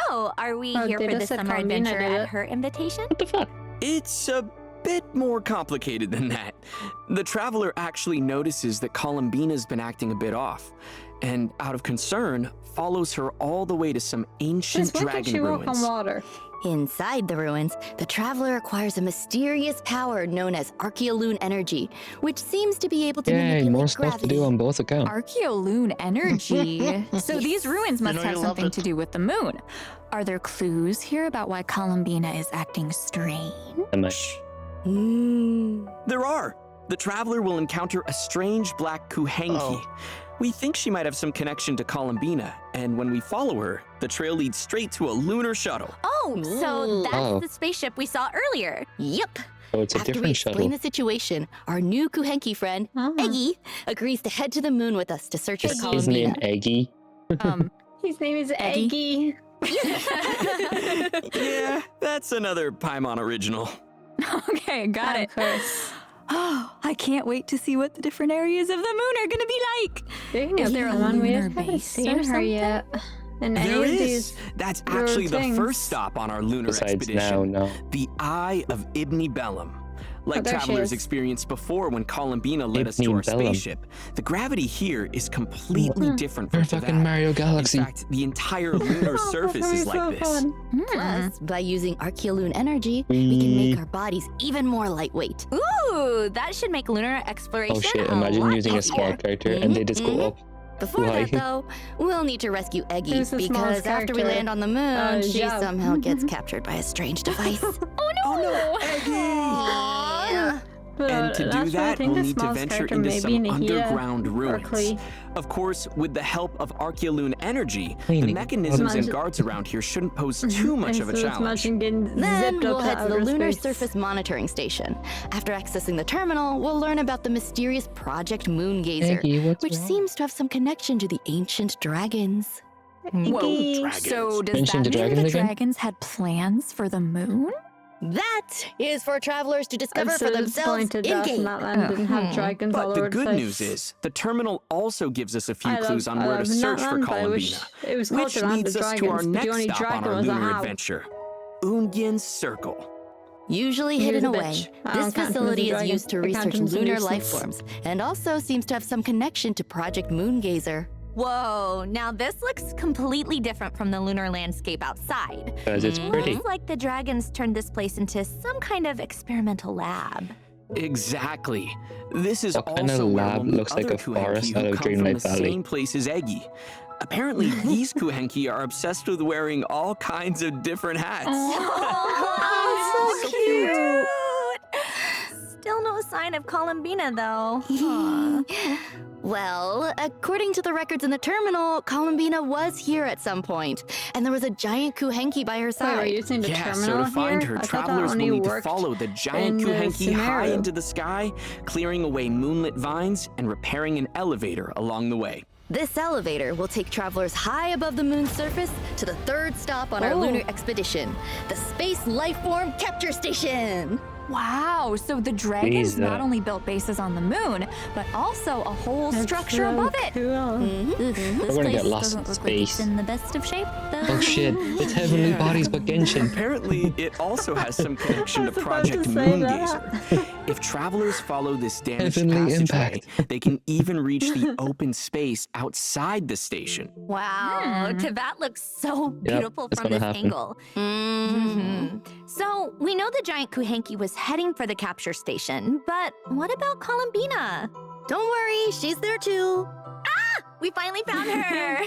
Speaker 8: So, are we
Speaker 3: Oh,
Speaker 8: here
Speaker 3: they
Speaker 8: for
Speaker 3: just
Speaker 8: this
Speaker 3: said
Speaker 8: summer
Speaker 3: Columbina
Speaker 8: adventure
Speaker 3: did
Speaker 8: at
Speaker 3: it.
Speaker 8: her invitation?
Speaker 2: What the fuck?
Speaker 7: It's a bit more complicated than that. The traveler actually notices that Columbina's been acting a bit off, and out of concern, follows her all the way to some ancient
Speaker 3: Since when can
Speaker 7: dragon
Speaker 3: she walk on
Speaker 7: ruins.
Speaker 3: water?
Speaker 6: Inside the ruins, the traveler acquires a mysterious power known as Archeoloon energy, which seems to be able to
Speaker 2: Yay,
Speaker 6: manipulate
Speaker 2: more stuff to
Speaker 6: gravity.
Speaker 2: do on both accounts.
Speaker 9: Archeoloon energy. So these ruins must
Speaker 10: You know
Speaker 9: have
Speaker 10: you love
Speaker 9: something
Speaker 10: it.
Speaker 9: to do with the moon. Are there clues here about why Columbina is acting strange?
Speaker 7: There are. The traveler will encounter a strange black Kuhenki.
Speaker 10: Oh.
Speaker 7: We think she might have some connection to Columbina, and when we follow her, the trail leads straight to a lunar shuttle.
Speaker 8: Oh, so that's
Speaker 2: Oh.
Speaker 8: the spaceship we saw earlier.
Speaker 6: Yep.
Speaker 2: So it's a
Speaker 6: After we
Speaker 2: different
Speaker 6: explain
Speaker 2: shuttle.
Speaker 6: the situation, our new Kuhenki friend, Eggy, agrees to head to the moon with us to search for
Speaker 2: Is his name
Speaker 6: Columbina.
Speaker 2: Eggy?
Speaker 3: His name is
Speaker 9: Eggy.
Speaker 3: Eggy.
Speaker 7: Yeah, that's another Paimon original.
Speaker 9: Okay, got it.
Speaker 3: Of course.
Speaker 9: Oh, I can't wait to see what the different areas of the moon are gonna be like.
Speaker 3: Speaking
Speaker 9: Is
Speaker 3: of
Speaker 9: there a
Speaker 3: Paimon, we
Speaker 9: lunar
Speaker 3: haven't
Speaker 9: base
Speaker 3: seen
Speaker 9: or
Speaker 3: her
Speaker 9: something?
Speaker 3: yet. And any
Speaker 7: There
Speaker 3: of
Speaker 7: is.
Speaker 3: these
Speaker 7: That's
Speaker 3: your
Speaker 7: actually the
Speaker 3: things.
Speaker 7: first stop on our lunar
Speaker 2: Besides
Speaker 7: expedition.
Speaker 2: now, no.
Speaker 7: The Eye of Ibni Bellum. Like
Speaker 3: there she
Speaker 7: travelers
Speaker 3: is.
Speaker 7: experienced before when Columbina led us to
Speaker 2: Ibni
Speaker 7: our
Speaker 2: Bellum.
Speaker 7: spaceship, the gravity here is completely different
Speaker 2: We're
Speaker 7: from to
Speaker 2: fucking
Speaker 7: that.
Speaker 2: Mario Galaxy.
Speaker 7: In fact, the entire lunar surface is like this.
Speaker 6: Plus, by using Archeoloon energy, we can make our bodies even more lightweight.
Speaker 8: Ooh, that should make lunar exploration
Speaker 2: Oh shit,
Speaker 8: a
Speaker 2: imagine
Speaker 8: lot
Speaker 2: using a
Speaker 8: easier.
Speaker 2: smart character and they just go up.
Speaker 6: Before
Speaker 2: Why?
Speaker 6: that, though, we'll need to rescue Eggy
Speaker 3: Who's the
Speaker 6: because
Speaker 3: smallest
Speaker 6: after we
Speaker 3: character?
Speaker 6: land on the moon, she
Speaker 3: yeah.
Speaker 6: somehow gets captured by a strange device. Yeah.
Speaker 3: But,
Speaker 7: And to do
Speaker 3: that's why I
Speaker 7: that,
Speaker 3: think
Speaker 7: we'll
Speaker 3: the
Speaker 7: need to
Speaker 3: smallest
Speaker 7: venture
Speaker 3: character
Speaker 7: into
Speaker 3: may
Speaker 7: some
Speaker 3: be Nahida
Speaker 7: underground
Speaker 3: or
Speaker 7: ruins.
Speaker 3: Klee.
Speaker 7: Of course, with the help of Archeoloon energy, the
Speaker 2: Cleaning.
Speaker 7: mechanisms and
Speaker 3: Imagine-
Speaker 7: guards around here shouldn't pose too much of a
Speaker 3: Instead
Speaker 7: challenge.
Speaker 3: Imagine getting
Speaker 6: Then
Speaker 3: zipped
Speaker 6: we'll
Speaker 3: up
Speaker 6: head to the
Speaker 3: outer
Speaker 6: Lunar
Speaker 3: space.
Speaker 6: Surface Monitoring Station. After accessing the terminal, we'll learn about the mysterious Project Moongazer,
Speaker 2: Eggy, what's
Speaker 6: which
Speaker 2: wrong?
Speaker 6: seems to have some connection to the ancient dragons.
Speaker 9: Whoa. So does
Speaker 2: Mention
Speaker 9: that
Speaker 2: the
Speaker 9: mean
Speaker 2: dragons
Speaker 9: the
Speaker 2: again?
Speaker 9: dragons had plans for the moon?
Speaker 6: That is for travelers to
Speaker 3: I'm
Speaker 6: discover for
Speaker 3: so
Speaker 6: themselves
Speaker 3: disappointed that
Speaker 6: in-game.
Speaker 3: Natlan didn't have dragons all
Speaker 7: But
Speaker 3: over
Speaker 7: the good
Speaker 3: place.
Speaker 7: news is, the terminal also gives us a few
Speaker 3: I
Speaker 7: clues
Speaker 3: love-
Speaker 7: on
Speaker 3: I
Speaker 7: where to
Speaker 3: love
Speaker 7: search for
Speaker 3: Natlan, but I wish
Speaker 7: Columbina,
Speaker 3: it was called
Speaker 7: which
Speaker 3: the Land
Speaker 7: leads
Speaker 3: of
Speaker 7: us to our
Speaker 3: Dragons, but the
Speaker 7: next
Speaker 3: only
Speaker 7: stop on
Speaker 3: dragon
Speaker 7: our
Speaker 3: was a
Speaker 7: lunar
Speaker 3: house.
Speaker 7: adventure, Ungyen's Circle.
Speaker 6: Usually
Speaker 3: He was
Speaker 6: hidden
Speaker 3: a
Speaker 6: away,
Speaker 3: bitch. I
Speaker 6: this
Speaker 3: don't count him as a
Speaker 6: facility is
Speaker 3: dragon.
Speaker 6: used to
Speaker 3: I count
Speaker 6: research
Speaker 3: him as a
Speaker 6: lunar
Speaker 3: nuisance.
Speaker 6: life forms, and also seems to have some connection to Project Moongazer.
Speaker 8: Whoa, now this looks completely different from the lunar landscape outside.
Speaker 2: Because it's pretty.
Speaker 8: Looks like the dragons turned this place into some kind of experimental lab.
Speaker 7: Exactly. This is
Speaker 2: What kind of
Speaker 7: also where
Speaker 2: lab
Speaker 7: we'll meet
Speaker 2: looks like
Speaker 7: other
Speaker 2: a forest
Speaker 7: Kuhenki
Speaker 2: out
Speaker 7: who
Speaker 2: of
Speaker 7: come from
Speaker 2: Dreamlight
Speaker 7: the
Speaker 2: Valley?
Speaker 7: same place as Eggy. Apparently, these Kuhenki are obsessed with wearing all kinds of different hats.
Speaker 8: Oh, so cute. Still no sign of Columbina, though. Aw.
Speaker 6: Well, according to the records in the terminal, Columbina was here at some point, and there was a giant Kuhenki by her
Speaker 3: Wait,
Speaker 6: side.
Speaker 3: are you using the
Speaker 7: Yeah,
Speaker 3: terminal
Speaker 7: so to find
Speaker 3: here?
Speaker 7: her,
Speaker 3: I thought that
Speaker 7: travelers will
Speaker 3: only
Speaker 7: need to
Speaker 3: worked
Speaker 7: follow the giant
Speaker 3: in the
Speaker 7: Kuhenki high
Speaker 3: Sumeru.
Speaker 7: into the sky, clearing away moonlit vines and repairing an elevator along the way.
Speaker 6: This elevator will take travelers high above the moon's surface to the third stop on our
Speaker 3: Oh.
Speaker 6: lunar expedition, the Space Lifeform Capture Station.
Speaker 9: Wow, so the dragons
Speaker 2: Jesus.
Speaker 9: not only built bases on the moon, but also a whole
Speaker 3: That's
Speaker 9: structure
Speaker 3: so
Speaker 9: above it.
Speaker 3: Cool.
Speaker 9: This
Speaker 2: We're gonna get
Speaker 9: place
Speaker 2: lost
Speaker 9: doesn't
Speaker 2: in
Speaker 9: look like it's
Speaker 2: space.
Speaker 9: in the best of shape, though.
Speaker 2: Oh shit, it's Heavenly
Speaker 7: Yeah.
Speaker 2: Bodies but Genshin.
Speaker 7: Apparently, it also has some connection to
Speaker 3: I was about
Speaker 7: Project
Speaker 3: to say that.
Speaker 7: Moongazer. If travelers follow this damaged
Speaker 2: Heavenly
Speaker 7: passageway,
Speaker 2: impact.
Speaker 7: they can even reach the open space outside the station.
Speaker 8: Wow, Tibet looks so beautiful
Speaker 2: it's
Speaker 8: from
Speaker 2: gonna
Speaker 8: this
Speaker 2: happen.
Speaker 8: angle.
Speaker 6: Mm-hmm.
Speaker 8: So, we know the giant Kuhenki was heading for the capture station, but what about Columbina?
Speaker 6: Don't worry, she's there too.
Speaker 8: We finally found her!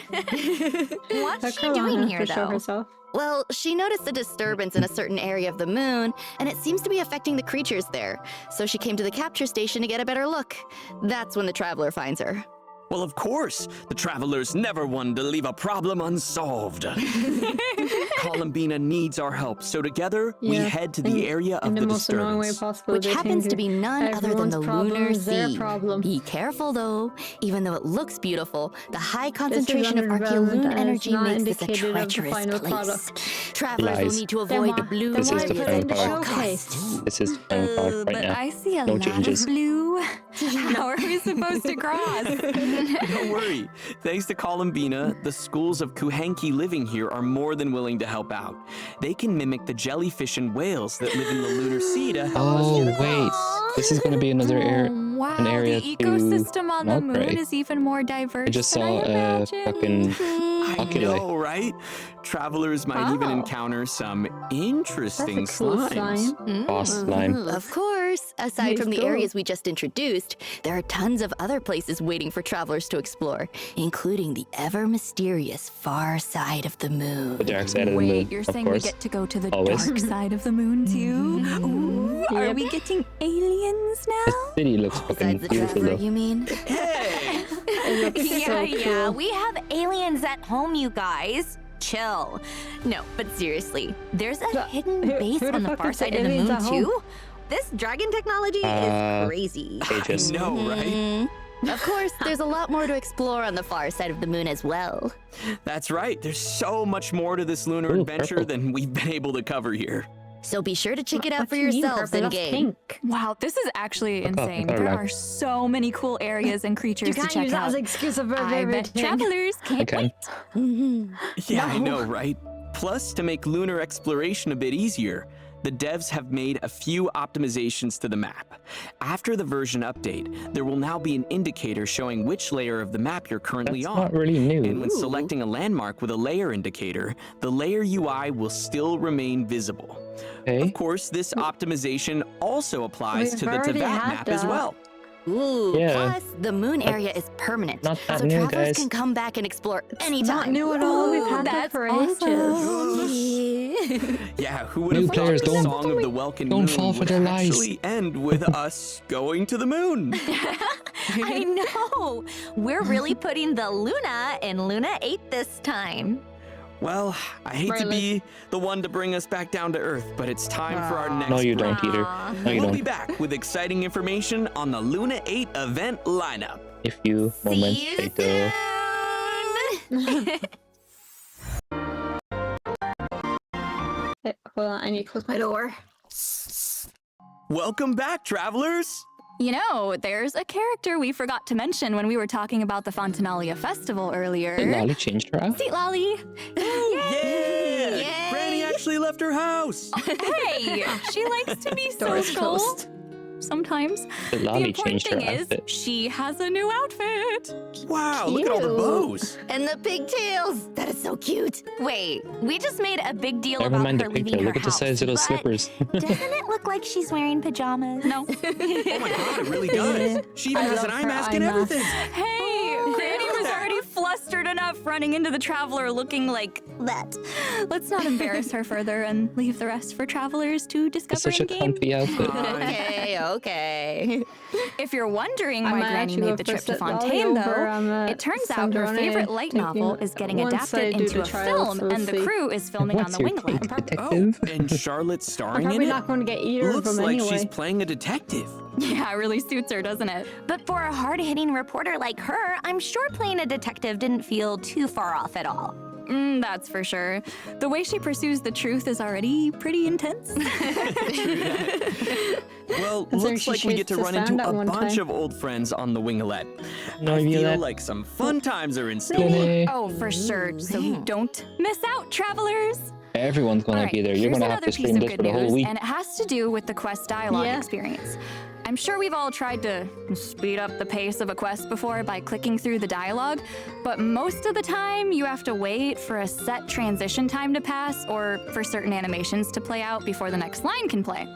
Speaker 8: What's
Speaker 3: Took
Speaker 8: she
Speaker 3: her long
Speaker 8: doing
Speaker 3: enough
Speaker 8: here,
Speaker 3: to show
Speaker 8: though?
Speaker 3: herself.
Speaker 6: Well, she noticed a disturbance in a certain area of the moon, and it seems to be affecting the creatures there. So she came to the capture station to get a better look. That's when the traveler finds her.
Speaker 7: Well, of course, the travelers never wanted to leave a problem unsolved. Columbina needs our help, so together we
Speaker 3: Yeah,
Speaker 7: head to the area of
Speaker 3: in the
Speaker 7: the
Speaker 3: most annoying way
Speaker 7: disturbance.
Speaker 3: possible.
Speaker 6: Which
Speaker 3: They
Speaker 6: happens
Speaker 3: think
Speaker 6: to be none other than
Speaker 3: everyone's
Speaker 6: the
Speaker 3: problem
Speaker 6: lunar
Speaker 3: is their
Speaker 6: sea.
Speaker 3: problem.
Speaker 6: Be careful though. Even though it looks beautiful, the high
Speaker 3: This is
Speaker 6: concentration of
Speaker 3: irrelevant
Speaker 6: Archeoloon
Speaker 3: as
Speaker 6: energy
Speaker 3: not
Speaker 6: makes this a
Speaker 3: indicative of the
Speaker 6: treacherous
Speaker 3: final
Speaker 6: place.
Speaker 3: product.
Speaker 6: Travelers will
Speaker 2: Lies.
Speaker 6: need to
Speaker 3: Then
Speaker 6: avoid
Speaker 3: why-
Speaker 6: the blue
Speaker 3: then
Speaker 2: This
Speaker 3: why
Speaker 2: is the
Speaker 3: put it
Speaker 2: fun
Speaker 3: in the
Speaker 2: part.
Speaker 3: showcase?
Speaker 2: This is the fun part right
Speaker 9: But
Speaker 2: now.
Speaker 9: I see a
Speaker 2: No
Speaker 9: lot
Speaker 2: changes.
Speaker 9: of blue. How are we supposed to cross?
Speaker 7: Don't worry. Thanks to Columbina, the schools of Kuhenki living here are more than willing to help out. They can mimic the jellyfish and whales that live in the lunar sea to help us
Speaker 2: Oh
Speaker 7: get
Speaker 2: wait,
Speaker 7: across.
Speaker 2: this is gonna be another
Speaker 9: Wow,
Speaker 2: an area
Speaker 9: the
Speaker 2: to
Speaker 9: ecosystem on the moon
Speaker 2: Nod-Krai.
Speaker 9: is even more diverse
Speaker 2: I just
Speaker 9: than
Speaker 2: saw
Speaker 9: I
Speaker 2: a
Speaker 9: imagined.
Speaker 2: fucking
Speaker 7: I
Speaker 2: Oculi.
Speaker 7: know, right? Travelers might even encounter some interesting
Speaker 3: That's a cool
Speaker 7: slimes.
Speaker 3: slime.
Speaker 2: Boss slime.
Speaker 6: Of course. Aside from the
Speaker 3: Let's go.
Speaker 6: areas we just introduced, there are tons of other places waiting for travelers to explore, including the ever mysterious far side of the moon.
Speaker 2: The dark side of the moon.
Speaker 9: Wait, you're
Speaker 2: of
Speaker 9: saying we
Speaker 2: course.
Speaker 9: get to go to the
Speaker 2: Always.
Speaker 9: dark side of the moon too? Ooh, are
Speaker 3: Yep.
Speaker 9: we getting aliens now?
Speaker 2: The city looks fucking
Speaker 6: Besides the
Speaker 2: beautiful
Speaker 6: traveler,
Speaker 2: though.
Speaker 6: you mean?
Speaker 7: Hey!
Speaker 3: It looks so cool.
Speaker 8: We have aliens at home, you guys. Chill. No, but seriously, there's a hidden base
Speaker 3: who the
Speaker 8: on the
Speaker 3: fuck
Speaker 8: far
Speaker 3: is the
Speaker 8: side of the
Speaker 3: aliens
Speaker 8: moon
Speaker 3: at home?
Speaker 8: too. This dragon technology is crazy.
Speaker 2: Ages.
Speaker 7: I know, right?
Speaker 6: Of course, there's a lot more to explore on the far side of the moon as well.
Speaker 7: That's right. There's so much more to this lunar
Speaker 2: Ooh,
Speaker 7: adventure
Speaker 2: purple.
Speaker 7: than we've been able to cover here.
Speaker 6: So be sure to check it out
Speaker 3: What
Speaker 6: for
Speaker 3: do you mean,
Speaker 6: yourselves
Speaker 3: purple?
Speaker 6: in
Speaker 3: That's
Speaker 6: game.
Speaker 3: pink.
Speaker 9: Wow, this is actually
Speaker 2: Look up,
Speaker 9: insane.
Speaker 2: look
Speaker 9: There
Speaker 2: up.
Speaker 9: are so many cool areas and creatures
Speaker 3: You
Speaker 9: to
Speaker 3: can't
Speaker 9: check
Speaker 3: use that
Speaker 9: out.
Speaker 3: as an excuse of
Speaker 9: I bet
Speaker 3: everything.
Speaker 9: travelers can't
Speaker 2: Okay.
Speaker 9: wait.
Speaker 7: Yeah, I know, right? Plus, to make lunar exploration a bit easier, the devs have made a few optimizations to the map. After the version update, there will now be an indicator showing which layer of the map you're currently
Speaker 2: That's
Speaker 7: on.
Speaker 2: not really new.
Speaker 7: And when selecting a landmark with a layer indicator, the layer UI will still remain visible.
Speaker 2: Okay.
Speaker 7: Of course, this optimization also applies
Speaker 3: We've
Speaker 7: to the
Speaker 3: already
Speaker 7: Teyvat
Speaker 3: had
Speaker 7: map as
Speaker 3: that.
Speaker 7: well.
Speaker 6: Ooh,
Speaker 2: Yeah.
Speaker 6: plus the moon area is permanent,
Speaker 2: not that
Speaker 6: so
Speaker 2: new,
Speaker 6: travelers
Speaker 2: guys.
Speaker 6: can come back and explore
Speaker 3: Not
Speaker 6: anytime.
Speaker 3: new at all. We've had that
Speaker 9: That's
Speaker 3: for
Speaker 9: awesome.
Speaker 3: ages.
Speaker 7: Yeah, who would
Speaker 2: New
Speaker 7: have thought
Speaker 2: players
Speaker 7: the
Speaker 2: don't-
Speaker 7: song of the Welkin
Speaker 2: don't
Speaker 7: Moon
Speaker 2: fall for
Speaker 7: would
Speaker 2: their lies.
Speaker 7: actually end with us going to the moon?
Speaker 8: I know. We're really putting the Luna in Luna 8 this time.
Speaker 7: Well, I hate to
Speaker 3: Riley.
Speaker 7: be the one to bring us back down to Earth, but it's time for our next
Speaker 2: No, you
Speaker 7: break.
Speaker 2: don't either. No, you
Speaker 7: We'll be
Speaker 2: don't.
Speaker 7: back with exciting information on the Luna 8 event lineup.
Speaker 2: A few moments
Speaker 8: See you
Speaker 2: later.
Speaker 8: soon.
Speaker 3: Hey, hold on, I need to close my door.
Speaker 7: Welcome back, travelers!
Speaker 9: You know, there's a character we forgot to mention when we were talking about the Fontanalia Festival earlier.
Speaker 2: Did Lolly changed her outfit?
Speaker 9: Seat Lolly.
Speaker 7: Yeah! Granny actually left her house!
Speaker 9: Hey, she likes to be
Speaker 3: Door is
Speaker 9: social.
Speaker 3: closed.
Speaker 9: Sometimes.
Speaker 2: Did
Speaker 9: The
Speaker 2: Lolly
Speaker 9: important
Speaker 2: changed her
Speaker 9: thing is,
Speaker 2: outfit?
Speaker 9: she has a new outfit.
Speaker 7: Wow, look at all the
Speaker 6: Cute.
Speaker 7: bows!
Speaker 6: And the pigtails! That is so cute!
Speaker 8: Wait, we just made a big deal
Speaker 2: Never
Speaker 8: about
Speaker 2: mind
Speaker 8: her
Speaker 2: the
Speaker 8: leaving
Speaker 2: pigtail.
Speaker 8: her
Speaker 2: Look at the
Speaker 8: house,
Speaker 2: size of those
Speaker 8: but
Speaker 2: slippers.
Speaker 8: doesn't it look like she's wearing pajamas?
Speaker 9: No.
Speaker 7: Oh my god, it really does! She even
Speaker 3: I
Speaker 7: has an
Speaker 3: love
Speaker 7: eye
Speaker 3: her
Speaker 7: mask
Speaker 3: eye
Speaker 7: and
Speaker 3: mask.
Speaker 7: everything!
Speaker 9: Hey, Granny was already flustered enough running into the traveler looking like that. Let's not embarrass her further and leave the rest for travelers to
Speaker 2: It's
Speaker 9: discover
Speaker 2: such a
Speaker 9: in game.
Speaker 2: comfy outfit.
Speaker 6: Okay, okay.
Speaker 9: If you're wondering
Speaker 3: I
Speaker 9: why
Speaker 3: might
Speaker 9: Granny
Speaker 3: actually
Speaker 9: made
Speaker 3: go
Speaker 9: the
Speaker 3: for
Speaker 9: trip to
Speaker 3: Sit Lolly
Speaker 9: Fontaine,
Speaker 3: over,
Speaker 9: though, it turns out her
Speaker 3: Sandrone
Speaker 9: favorite light
Speaker 3: taking-
Speaker 9: novel is getting
Speaker 3: once I
Speaker 9: adapted
Speaker 3: do
Speaker 9: into
Speaker 3: the
Speaker 9: a
Speaker 3: trials,
Speaker 9: film,
Speaker 3: we'll
Speaker 9: and the
Speaker 3: see.
Speaker 9: crew is filming on
Speaker 2: What's
Speaker 9: the
Speaker 2: your
Speaker 9: Winglet.
Speaker 2: take,
Speaker 7: Oh,
Speaker 2: detective?
Speaker 7: and Charlotte's
Speaker 3: I'm
Speaker 7: starring in
Speaker 3: probably
Speaker 7: it?
Speaker 3: not going to get either of
Speaker 7: Looks
Speaker 3: them
Speaker 7: like
Speaker 3: anyway.
Speaker 7: she's playing a detective.
Speaker 9: Yeah, it really suits her, doesn't it?
Speaker 8: But for a hard-hitting reporter like her, I'm sure playing a detective didn't feel too far off at all.
Speaker 9: That's for sure. The way she pursues the truth is already pretty intense.
Speaker 7: Well,
Speaker 3: Considering
Speaker 7: looks
Speaker 3: she
Speaker 7: like we get to
Speaker 3: chased
Speaker 7: run
Speaker 3: us
Speaker 7: into
Speaker 3: down that
Speaker 7: a
Speaker 3: one
Speaker 7: bunch
Speaker 3: time.
Speaker 7: of old friends on the Winglet.
Speaker 2: No,
Speaker 7: I
Speaker 2: you
Speaker 7: feel
Speaker 2: that?
Speaker 7: like some fun times are in store.
Speaker 2: Yay.
Speaker 9: Oh, for sure. So don't miss out, travelers.
Speaker 2: Everyone's gonna
Speaker 9: Alright,
Speaker 2: be there. You're
Speaker 9: here's
Speaker 2: gonna have
Speaker 9: another
Speaker 2: to
Speaker 9: piece
Speaker 2: stream
Speaker 9: of
Speaker 2: this for
Speaker 9: good
Speaker 2: the whole
Speaker 9: news,
Speaker 2: week.
Speaker 9: and it has to do with the quest dialogue
Speaker 3: Yeah.
Speaker 9: experience. I'm sure we've all tried to speed up the pace of a quest before by clicking through the dialogue, but most of the time you have to wait for a set transition time to pass or for certain animations to play out before the next line can play.